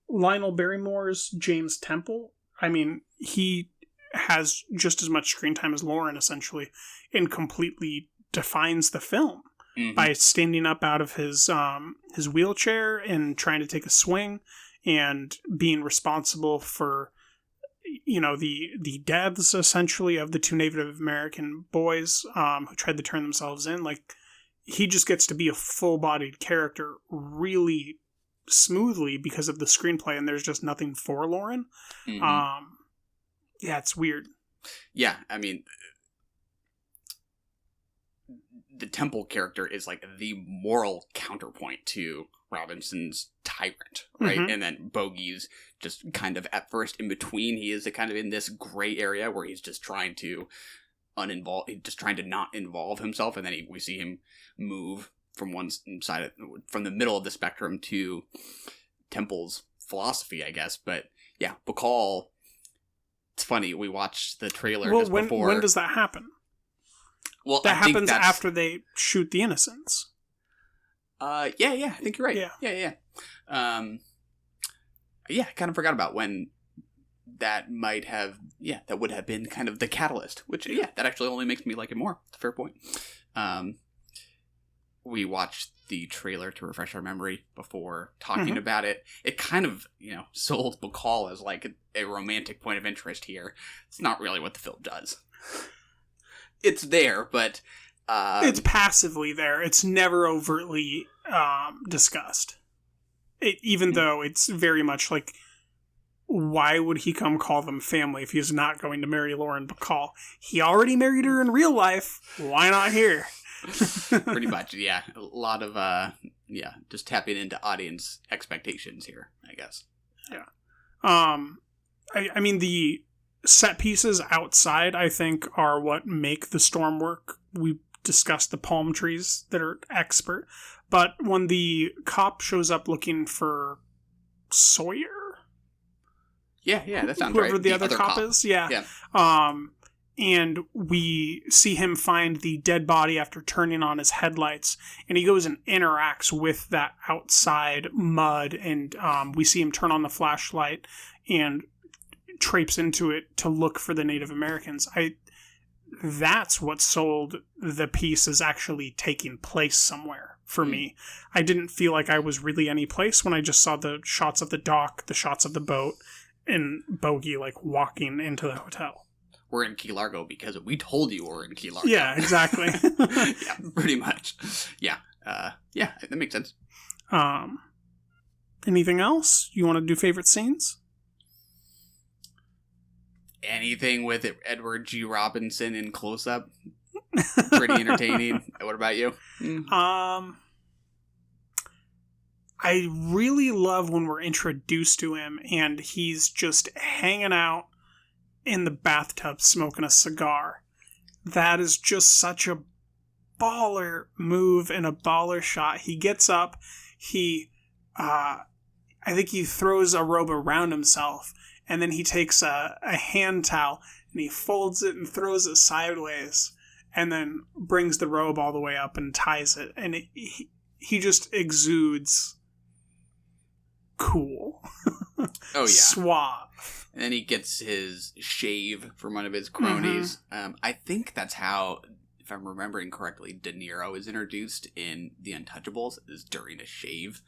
Lionel Barrymore's James Temple, I mean, he has just as much screen time as Lauren, essentially, and completely defines the film. Mm-hmm. By standing up out of his wheelchair and trying to take a swing and being responsible for, the deaths, essentially, of the two Native American boys who tried to turn themselves in. Like, he just gets to be a full-bodied character really smoothly because of the screenplay, and there's just nothing for Lauren. Mm-hmm. Yeah, it's weird. Yeah, I mean, the Temple character is like the moral counterpoint to Robinson's tyrant, right? Mm-hmm. And then Bogey's just kind of at first in between. He is kind of in this gray area where he's just trying to not involve himself, and then we see him move from one side, from the middle of the spectrum to Temple's philosophy, I guess. But yeah, Bacall. It's funny. We watched the trailer before. When does that happen? Well, that happens after they shoot the innocents. Yeah, I think you're right. Yeah. I kind of forgot about when that might have, that would have been kind of the catalyst, which, that actually only makes me like it more. It's a fair point. we watched the trailer to refresh our memory before talking about it, it kind of, sold Bacall as like a romantic point of interest here. It's not really what the film does. It's there, but... it's passively there. It's never overtly discussed. Even though it's very much like, why would he come call them family if he's not going to marry Lauren Bacall? He already married her in real life. Why not here? Pretty much, yeah. A lot of, just tapping into audience expectations here, I guess. Yeah. I mean, the set pieces outside, I think, are what make the storm work. We discussed the palm trees that are expert. But when the cop shows up looking for Sawyer? Yeah, that sounds Whoever right. the other cop is? Yeah. And we see him find the dead body after turning on his headlights. And he goes and interacts with that outside mud. And we see him turn on the flashlight and traipse into it to look for the Native Americans. That's what sold the piece as actually taking place somewhere for me. I didn't feel like I was really any place when I just saw the shots of the dock, the shots of the boat, and Bogey like walking into the hotel. We're in Key Largo because we told you we're in Key Largo. Yeah, exactly. Yeah, pretty much. Yeah. That makes sense. Anything else? You want to do favorite scenes? Anything with Edward G. Robinson in close-up. Pretty entertaining. What about you? I really love when we're introduced to him and he's just hanging out in the bathtub smoking a cigar. That is just such a baller move and a baller shot. He gets up, I think he throws a robe around himself, and then he takes a hand towel and he folds it and throws it sideways, and then brings the robe all the way up and ties it. And he just exudes cool. Oh, yeah. Suave. And then he gets his shave from one of his cronies. I think that's how, if I'm remembering correctly, De Niro is introduced in The Untouchables, is during a shave.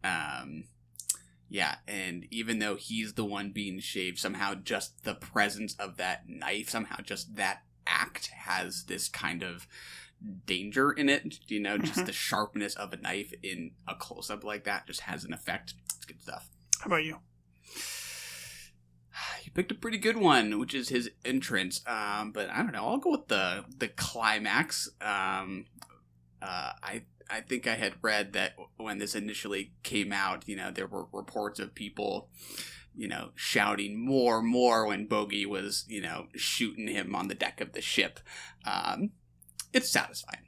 Yeah, and even though he's the one being shaved, somehow just the presence of that knife, somehow just that act has this kind of danger in it. Just the sharpness of a knife in a close-up like that just has an effect. It's good stuff. How about you? You picked a pretty good one, which is his entrance. But I don't know. I'll go with the climax. I think I had read that when this initially came out, there were reports of people, shouting more when Bogey was, shooting him on the deck of the ship. It's satisfying.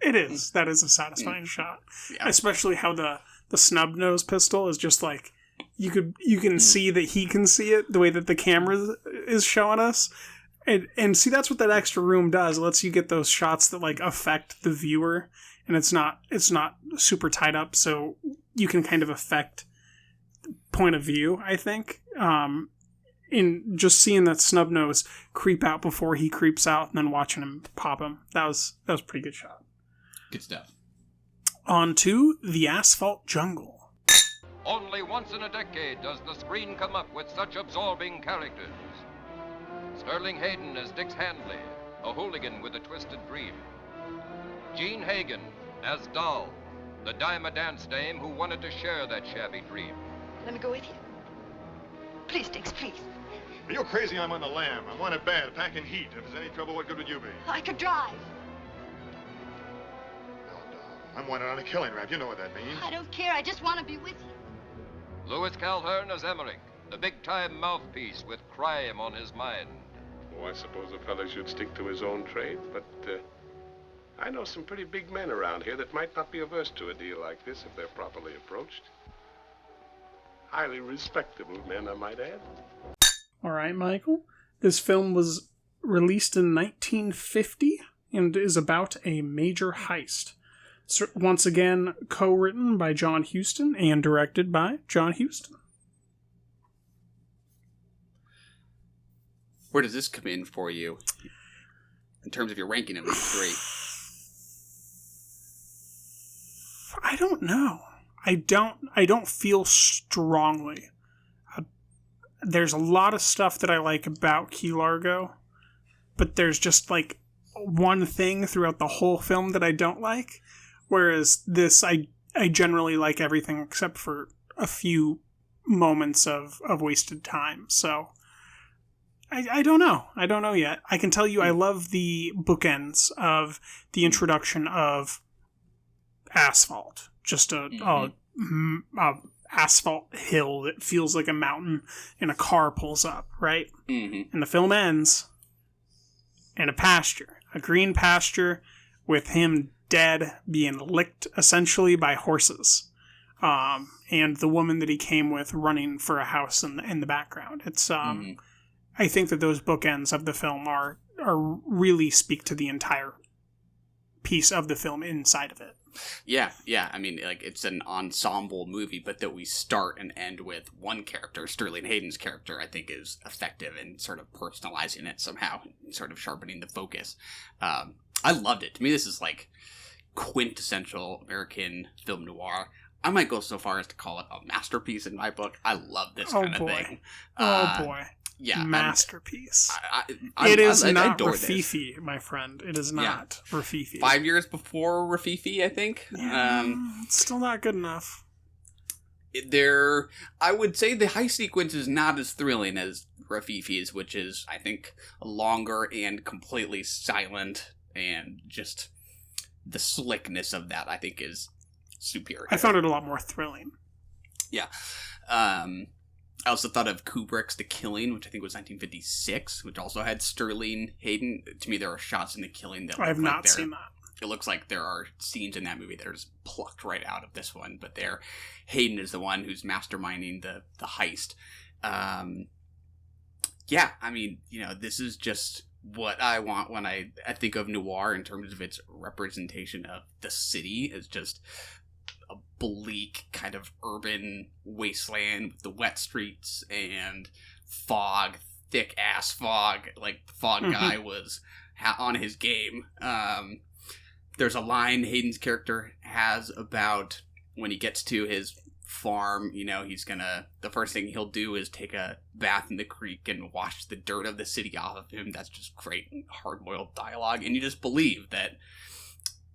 It is. That is a satisfying shot. Yeah. Especially how the snub nose pistol is just like, you can see that he can see it the way that the camera is showing us. And see, that's what that extra room does. It lets you get those shots that like affect the viewer, and it's not super tied up, so you can kind of affect point of view, I think. In just seeing that snub nose creep out before he creeps out and then watching him pop him. That was a pretty good shot. Good stuff. On to The Asphalt Jungle. Only once in a decade does the screen come up with such absorbing characters. Sterling Hayden as Dix Handley, a hooligan with a twisted dream. Gene Hagen as Doll, the dime-a-dance dame who wanted to share that shabby dream. Let me go with you. Please, Dix, please. Are you crazy? I'm on the lam. I'm wanted bad, packing heat. If there's any trouble, what good would you be? I could drive. No, Doll. I'm wanted on a killing rap. You know what that means. I don't care. I just want to be with you. Louis Calhern as Emmerich, the big-time mouthpiece with crime on his mind. Oh, I suppose a fella should stick to his own trade, but I know some pretty big men around here that might not be averse to a deal like this if they're properly approached. Highly respectable men, I might add. All right, Michael. This film was released in 1950 and is about a major heist. Once again, co-written by John Huston and directed by John Huston. Where does this come in for you in terms of your ranking of these three? I don't know. I don't feel strongly. There's a lot of stuff that I like about Key Largo, but there's just like one thing throughout the whole film that I don't like. Whereas this, I generally like everything except for a few moments of wasted time. So I don't know. I don't know yet. I can tell you I love the bookends of the introduction of Asphalt. Just a asphalt hill that feels like a mountain and a car pulls up, right? Mm-hmm. And the film ends in a pasture. A green pasture with him dead, being licked essentially by horses. And the woman that he came with running for a house in the background. It's I think that those bookends of the film are really speak to the entire piece of the film inside of it. Yeah. I mean, like, it's an ensemble movie, but that we start and end with one character, Sterling Hayden's character, I think is effective in sort of personalizing it somehow, and sort of sharpening the focus. I loved it. To me, this is like quintessential American film noir. I might go so far as to call it a masterpiece in my book. I love this kind of thing. Oh boy. Yeah, masterpiece. It is not Rafifi, this. My friend. It is not Rafifi. 5 years before Rafifi, I think. Yeah, it's still not good enough. I would say the heist sequence is not as thrilling as Rafifi's, which is, I think, longer and completely silent, and just the slickness of that, I think, is superior. I found it a lot more thrilling. Yeah. I also thought of Kubrick's The Killing, which I think was 1956, which also had Sterling Hayden. To me, there are shots in The Killing that I have not seen that. It looks like there are scenes in that movie that are just plucked right out of this one, but Hayden is the one who's masterminding the heist. Yeah, I mean, this is just what I want when I think of noir in terms of its representation of the city as just a bleak kind of urban wasteland with the wet streets and fog, thick ass fog. Like, the fog guy was on his game. There's a line Hayden's character has about when he gets to his farm, the first thing he'll do is take a bath in the creek and wash the dirt of the city off of him. That's just great hard-boiled dialogue. And you just believe that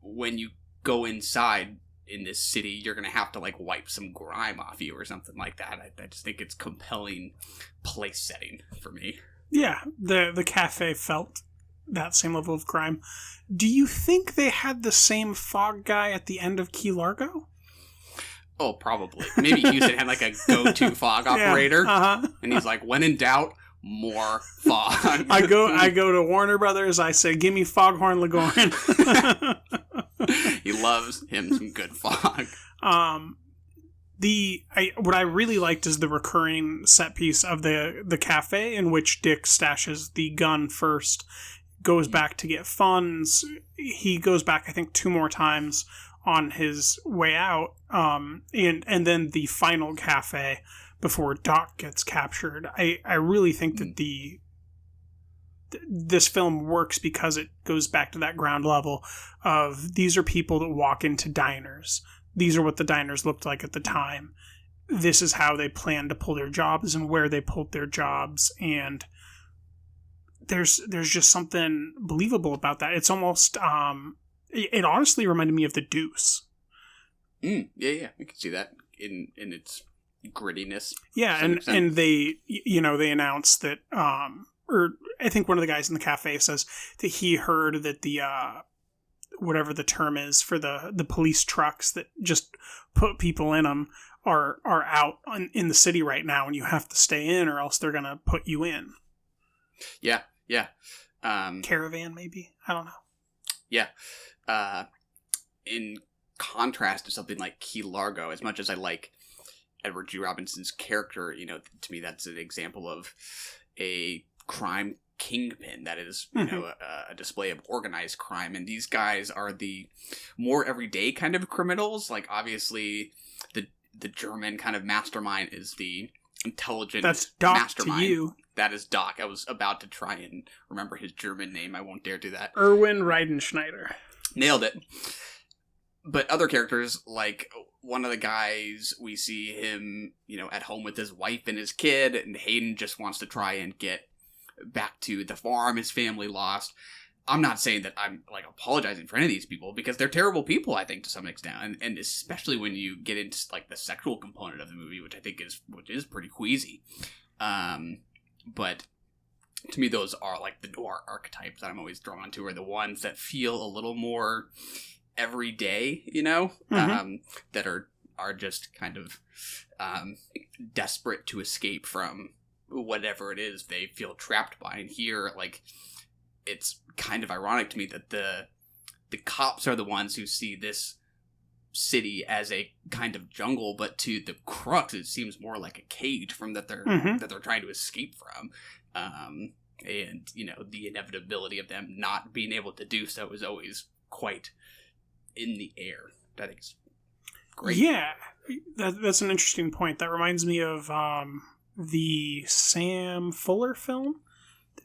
when you go inside in this city, you're going to have to, like, wipe some grime off you or something like that. I just think it's compelling place setting for me. Yeah, the cafe felt that same level of grime. Do you think they had the same fog guy at the end of Key Largo? Oh, probably. Maybe Huston had, like, a go-to fog operator. And he's like, when in doubt, more fog. I go to Warner Brothers, I say, give me Foghorn Leghorn. He loves him some good fog. What I really liked is the recurring set piece of the cafe in which Dick stashes the gun first, goes back to get funds. He goes back, I think, 2 more times on his way out, and then the final cafe before Doc gets captured. I really think that this film works because it goes back to that ground level of these are people that walk into diners. These are what the diners looked like at the time. This is how they plan to pull their jobs and where they pulled their jobs. And there's just something believable about that. It's almost, it honestly reminded me of The Deuce. Yeah, I can see that in its grittiness. Yeah, and they, they announced that, or I think one of the guys in the cafe says that he heard that the whatever the term is for the police trucks that just put people in them are out in the city right now, and you have to stay in or else they're gonna put you in. Yeah. Caravan, maybe, I don't know. Yeah. In contrast to something like Key Largo, as much as I like Edward G. Robinson's character, to me that's an example of a crime kingpin that is, a display of organized crime. And these guys are the more everyday kind of criminals. Like, obviously, the German kind of mastermind is the intelligent That's Doc mastermind. To you. That is Doc. I was about to try and remember his German name. I won't dare do that. Erwin Reidenschneider. Nailed it. But other characters, like one of the guys, we see him, at home with his wife and his kid, and Hayden just wants to try and get back to the farm his family lost. I'm not saying that I'm, apologizing for any of these people, because they're terrible people, I think, to some extent, and especially when you get into, the sexual component of the movie, which I think is pretty queasy. But to me, those are, the noir archetypes that I'm always drawn to, are the ones that feel a little more everyday, that are just kind of desperate to escape from whatever it is they feel trapped by. And here, it's kind of ironic to me that the cops are the ones who see this city as a kind of jungle, but to the crooks it seems more like a cage from that they're trying to escape from. And the inevitability of them not being able to do so is always quite in the air. I think it's great. Yeah, that's an interesting point. That reminds me of the Sam Fuller film,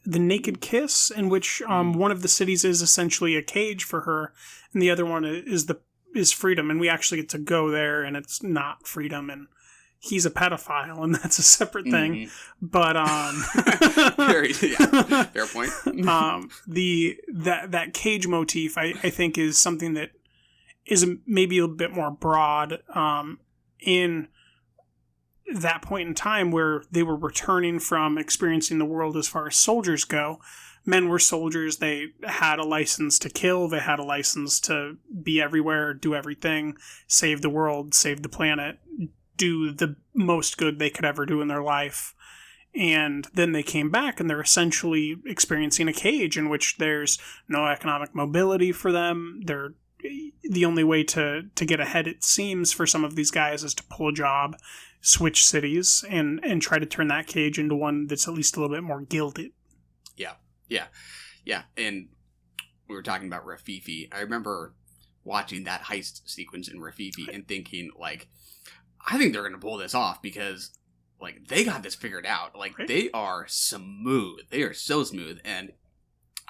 The Naked Kiss, in which one of the cities is essentially a cage for her, and the other one is freedom, and we actually get to go there, and it's not freedom, and he's a pedophile, and that's a separate thing. But fair point. That cage motif, I think, is something that is maybe a bit more broad in that point in time where they were returning from experiencing the world as far as soldiers go. Men were soldiers. They had a license to kill. They had a license to be everywhere, do everything, save the world, save the planet, do the most good they could ever do in their life. And then they came back and they're essentially experiencing a cage in which there's no economic mobility for them. The only way to get ahead, it seems, for some of these guys is to pull a job, switch cities, and try to turn that cage into one that's at least a little bit more gilded. Yeah. And we were talking about Rafifi. I remember watching that heist sequence in Rafifi and thinking, I think they're going to pull this off because, they got this figured out. They are smooth. They are so smooth. And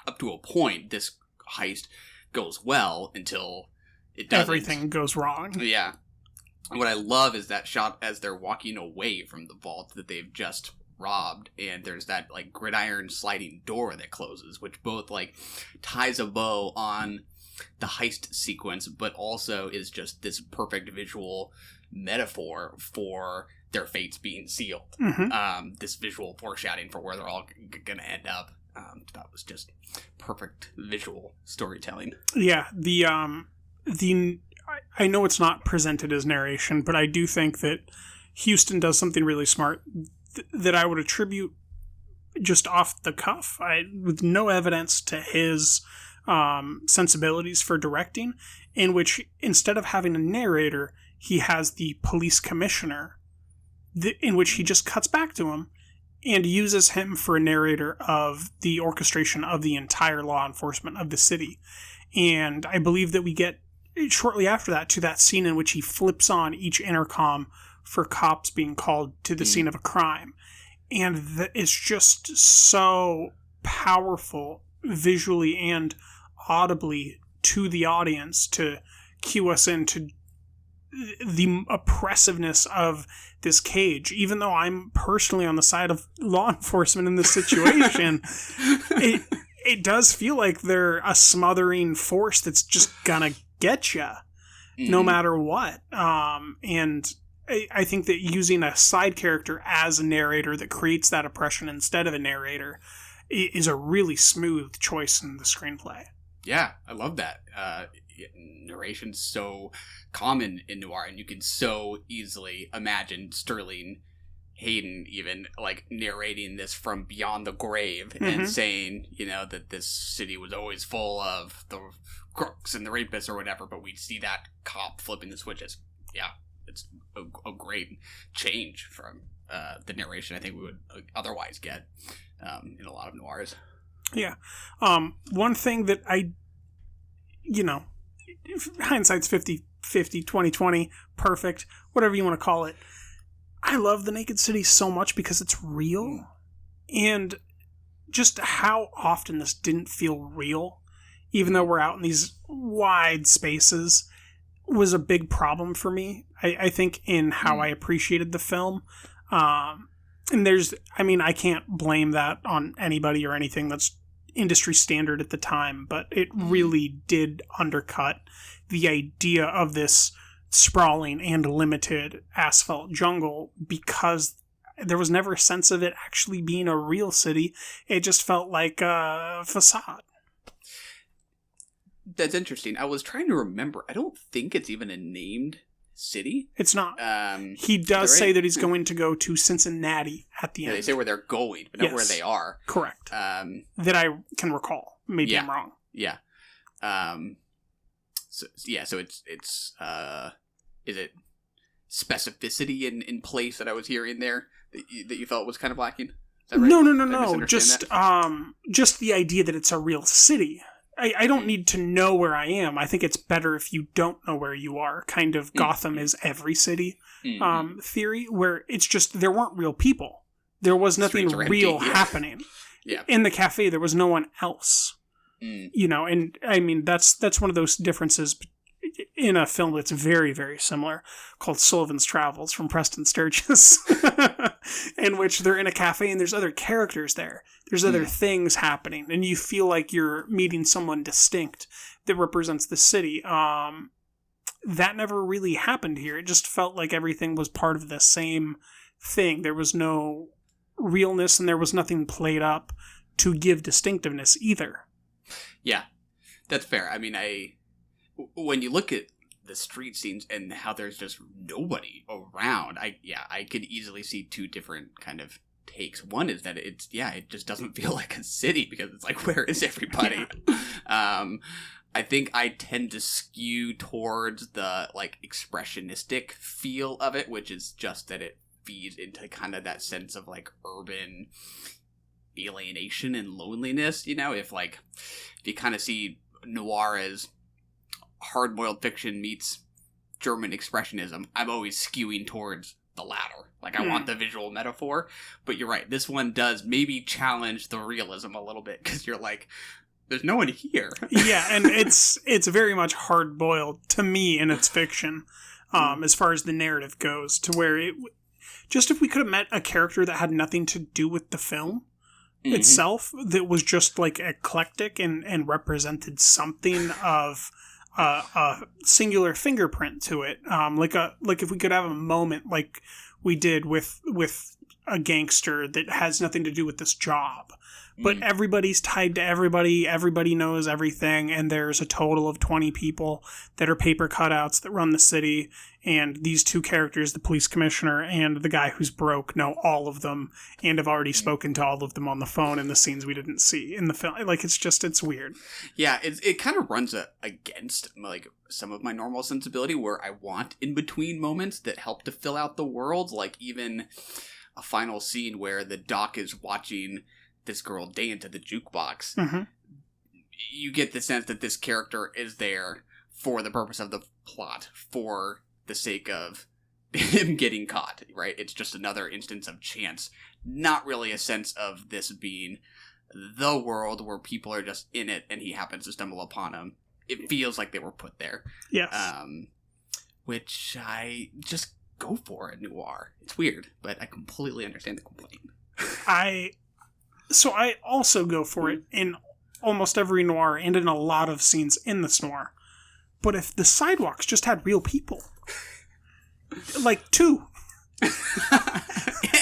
up to a point, this heist goes well until it doesn't. Everything goes wrong. Yeah. And what I love is that shot as they're walking away from the vault that they've just robbed, and there's that gridiron sliding door that closes, which both ties a bow on the heist sequence, but also is just this perfect visual metaphor for their fates being sealed. This visual foreshadowing for where they're all gonna end up. That was just perfect visual storytelling. Yeah, I know it's not presented as narration, but I do think that Huston does something really smart that I would attribute just off the cuff, with no evidence to his sensibilities for directing, in which instead of having a narrator, he has the police commissioner, in which he just cuts back to him and uses him for a narrator of the orchestration of the entire law enforcement of the city. And I believe that we get shortly after that to that scene in which he flips on each intercom for cops being called to the scene of a crime. And it's just so powerful visually and audibly to the audience to cue us into the oppressiveness of this cage. Even though I'm personally on the side of law enforcement in this situation, it does feel like they're a smothering force that's just gonna get you no matter what. And I think that using a side character as a narrator that creates that oppression instead of a narrator is a really smooth choice in the screenplay. Yeah, I love that. Narration's so common in noir, and you can so easily imagine Sterling Hayden even narrating this from beyond the grave and saying, that this city was always full of the crooks and the rapists or whatever, but we'd see that cop flipping the switches. Yeah, it's a great change from the narration I think we would otherwise get in a lot of noirs. Yeah. One thing that hindsight's 50-50, 20/20, perfect, whatever you want to call it. I love The Naked City so much because it's real. And just how often this didn't feel real, even though we're out in these wide spaces. was a big problem for me, I think, in how I appreciated the film. And I can't blame that on anybody or anything. That's industry standard at the time, but it really did undercut the idea of this sprawling and limited asphalt jungle, because there was never a sense of it actually being a real city. It just felt like a facade. That's interesting. I was trying to remember. I don't think it's even a named city. It's not. He does say that he's going to go to Cincinnati at the end. They say where they're going, but not where they are. Correct. That I can recall. Maybe I'm wrong. Yeah. So it's is it specificity in place that I was hearing there that you felt was kind of lacking? Is that right? No. Just the idea that it's a real city. I don't need to know where I am. I think it's better if you don't know where you are. Kind of Gotham is every city theory, where it's just there weren't real people. There was nothing real happening. Yeah. In the cafe, there was no one else. You know, and I mean, that's one of those differences in a film that's very, very similar, called Sullivan's Travels from Preston Sturges, in which they're in a cafe and there's other characters there. There's other things happening, and you feel like you're meeting someone distinct that represents the city. That never really happened here. It just felt like everything was part of the same thing. There was no realness, and there was nothing played up to give distinctiveness either. Yeah, that's fair. I mean, when you look at the street scenes and how there's just nobody around, I could easily see two different kind of takes. One is that it just doesn't feel like a city, because it's like, where is everybody? I think I tend to skew towards the like expressionistic feel of it, which is just that it feeds into kind of that sense of like urban alienation and loneliness. You know, if you kind of see noir as hard-boiled fiction meets German expressionism, I'm always skewing towards the latter. Like, I want the visual metaphor, but you're right, this one does maybe challenge the realism a little bit, because you're like, there's no one here. Yeah, and it's very much hard-boiled to me in its fiction, as far as the narrative goes, to where just if we could have met a character that had nothing to do with the film itself, that was just like eclectic and represented something of a singular fingerprint to it, like if we could have a moment like we did with a gangster that has nothing to do with this job, but everybody's tied to everybody knows everything, and there's a total of 20 people that are paper cutouts that run the city, and these two characters, the police commissioner and the guy who's broke, know all of them and have already spoken to all of them on the phone in the scenes we didn't see in the film. Like, it's weird. Yeah, it kind of runs against like some of my normal sensibility, where I want in-between moments that help to fill out the world, like even a final scene where the doc is watching this girl dance at the jukebox. You get the sense that this character is there for the purpose of the plot, for the sake of him getting caught, right? It's just another instance of chance, not really a sense of this being the world where people are just in it and he happens to stumble upon them. It feels like they were put there. Yes. Which I just go for in noir. It's weird, but I completely understand the complaint. So I also go for it in almost every noir and in a lot of scenes in this noir. But if the sidewalks just had real people, like two,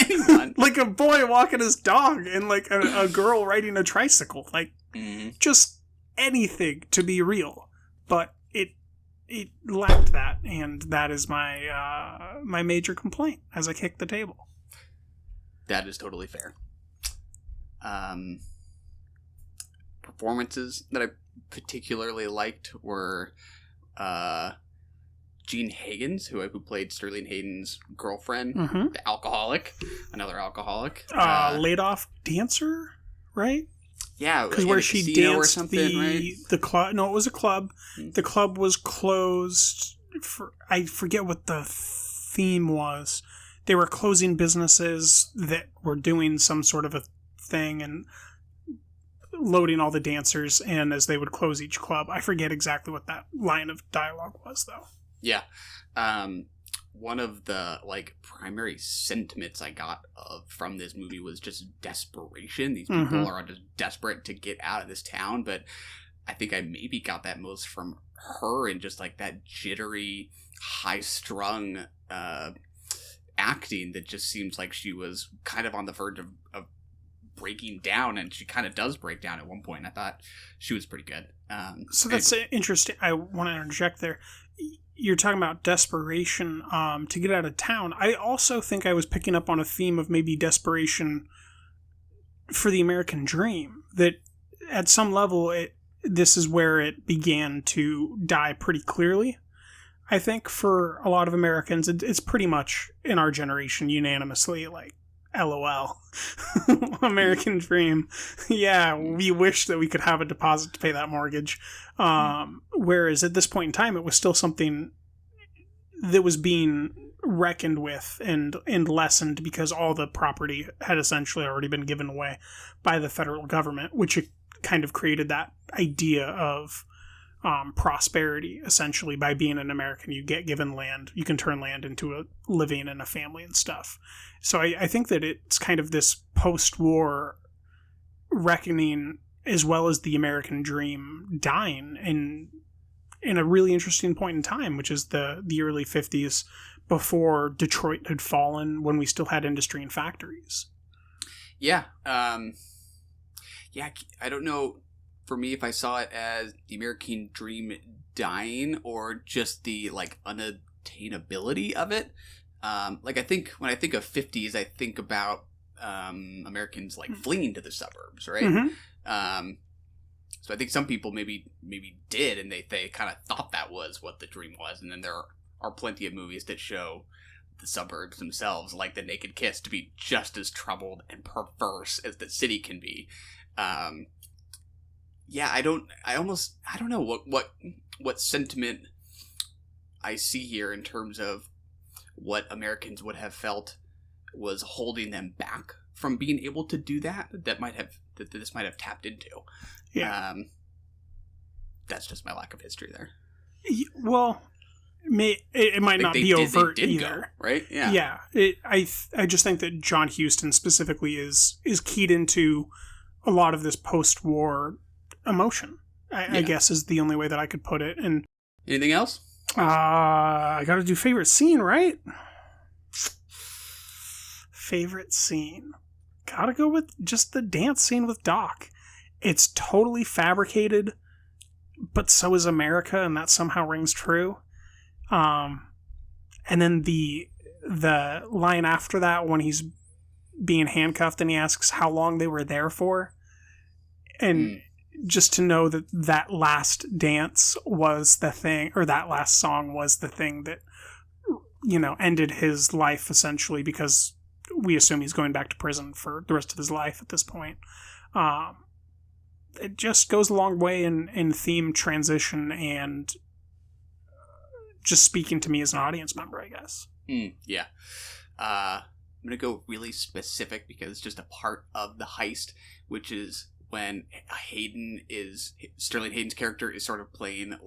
anyone, like a boy walking his dog and like a girl riding a tricycle, like just anything to be real. But it lacked that, and that is my my major complaint as I kick the table. That is totally fair. Performances that I particularly liked were Jean Higgins, who played Sterling Hayden's girlfriend, the alcoholic, another alcoholic. Laid off dancer, right? Yeah, because where she danced right? the club. No, it was a club. The club was closed. I forget what the theme was. They were closing businesses that were doing some sort of a thing and loading all the dancers in as they would close each club. I forget exactly what that line of dialogue was, though. Yeah. One of the like primary sentiments I got from this movie was just desperation. These people are just desperate to get out of this town, but I think I maybe got that most from her and just like that jittery, high-strung acting that just seems like she was kind of on the verge of breaking down, and she kind of does break down at one point. And I thought she was pretty good. So that's interesting. I want to interject there. You're talking about desperation to get out of town. I also think I was picking up on a theme of maybe desperation for the American dream. That at some level, this is where it began to die pretty clearly. I think for a lot of Americans, it's pretty much in our generation unanimously like, LOL. American dream. Yeah, we wish that we could have a deposit to pay that mortgage. Whereas at this point in time, it was still something that was being reckoned with and lessened because all the property had essentially already been given away by the federal government, which kind of created that idea of prosperity, essentially. By being an American, you get given land, you can turn land into a living and a family and stuff. So I think that it's kind of this post-war reckoning as well as the American dream dying in a really interesting point in time, which is the early 50s, before Detroit had fallen, when we still had industry and factories. Yeah. I don't know, for me, if I saw it as the American dream dying or just the like unattainability of it. Like I think when I think of 50s, I think about Americans like fleeing to the suburbs, right? Mm-hmm. So I think some people maybe did, and they kind of thought that was what the dream was. And then there are plenty of movies that show the suburbs themselves, like The Naked Kiss, to be just as troubled and perverse as the city can be. Yeah, I don't know what sentiment I see here in terms of what Americans would have felt was holding them back from being able to do that this might have tapped into. Yeah. That's just my lack of history there. Well, it might not be overt either, go, right? Yeah. Yeah. I just think that John Huston specifically is keyed into a lot of this post-war emotion. I guess is the only way that I could put it. And anything else? I got to do favorite scene, right? Favorite scene. Gotta go with just the dance scene with Doc. It's totally fabricated, but so is America, and that somehow rings true. And then the line after that, when he's being handcuffed and he asks how long they were there for, and just to know that last dance was the thing, or that last song was the thing that, ended his life, essentially, because we assume he's going back to prison for the rest of his life at this point. It just goes a long way in theme transition and just speaking to me as an audience member, I guess. Yeah. I'm going to go really specific because it's just a part of the heist, which is when Sterling Hayden's character is sort of playing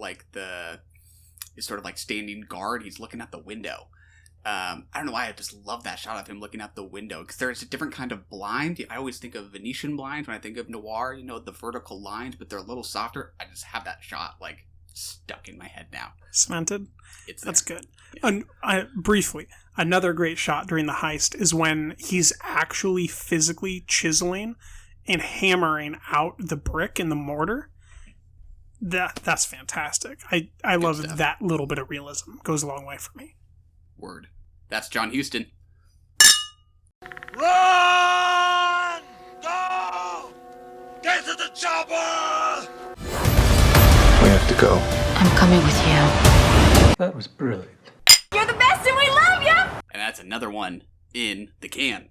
is sort of like standing guard. He's looking out the window. I don't know why I just love that shot of him looking out the window, because there's a different kind of blind. I always think of Venetian blinds when I think of noir, the vertical lines, but they're a little softer. I just have that shot stuck in my head now. Cemented? That's there. Good. Yeah. Briefly, another great shot during the heist is when he's actually physically chiseling and hammering out the brick in the mortar. That's fantastic. I love stuff. That little bit of realism. Goes a long way for me. Word. That's John Huston. Run! Go! Get to the chopper! We have to go. I'm coming with you. That was brilliant. You're the best and we love you! And that's another one in the can.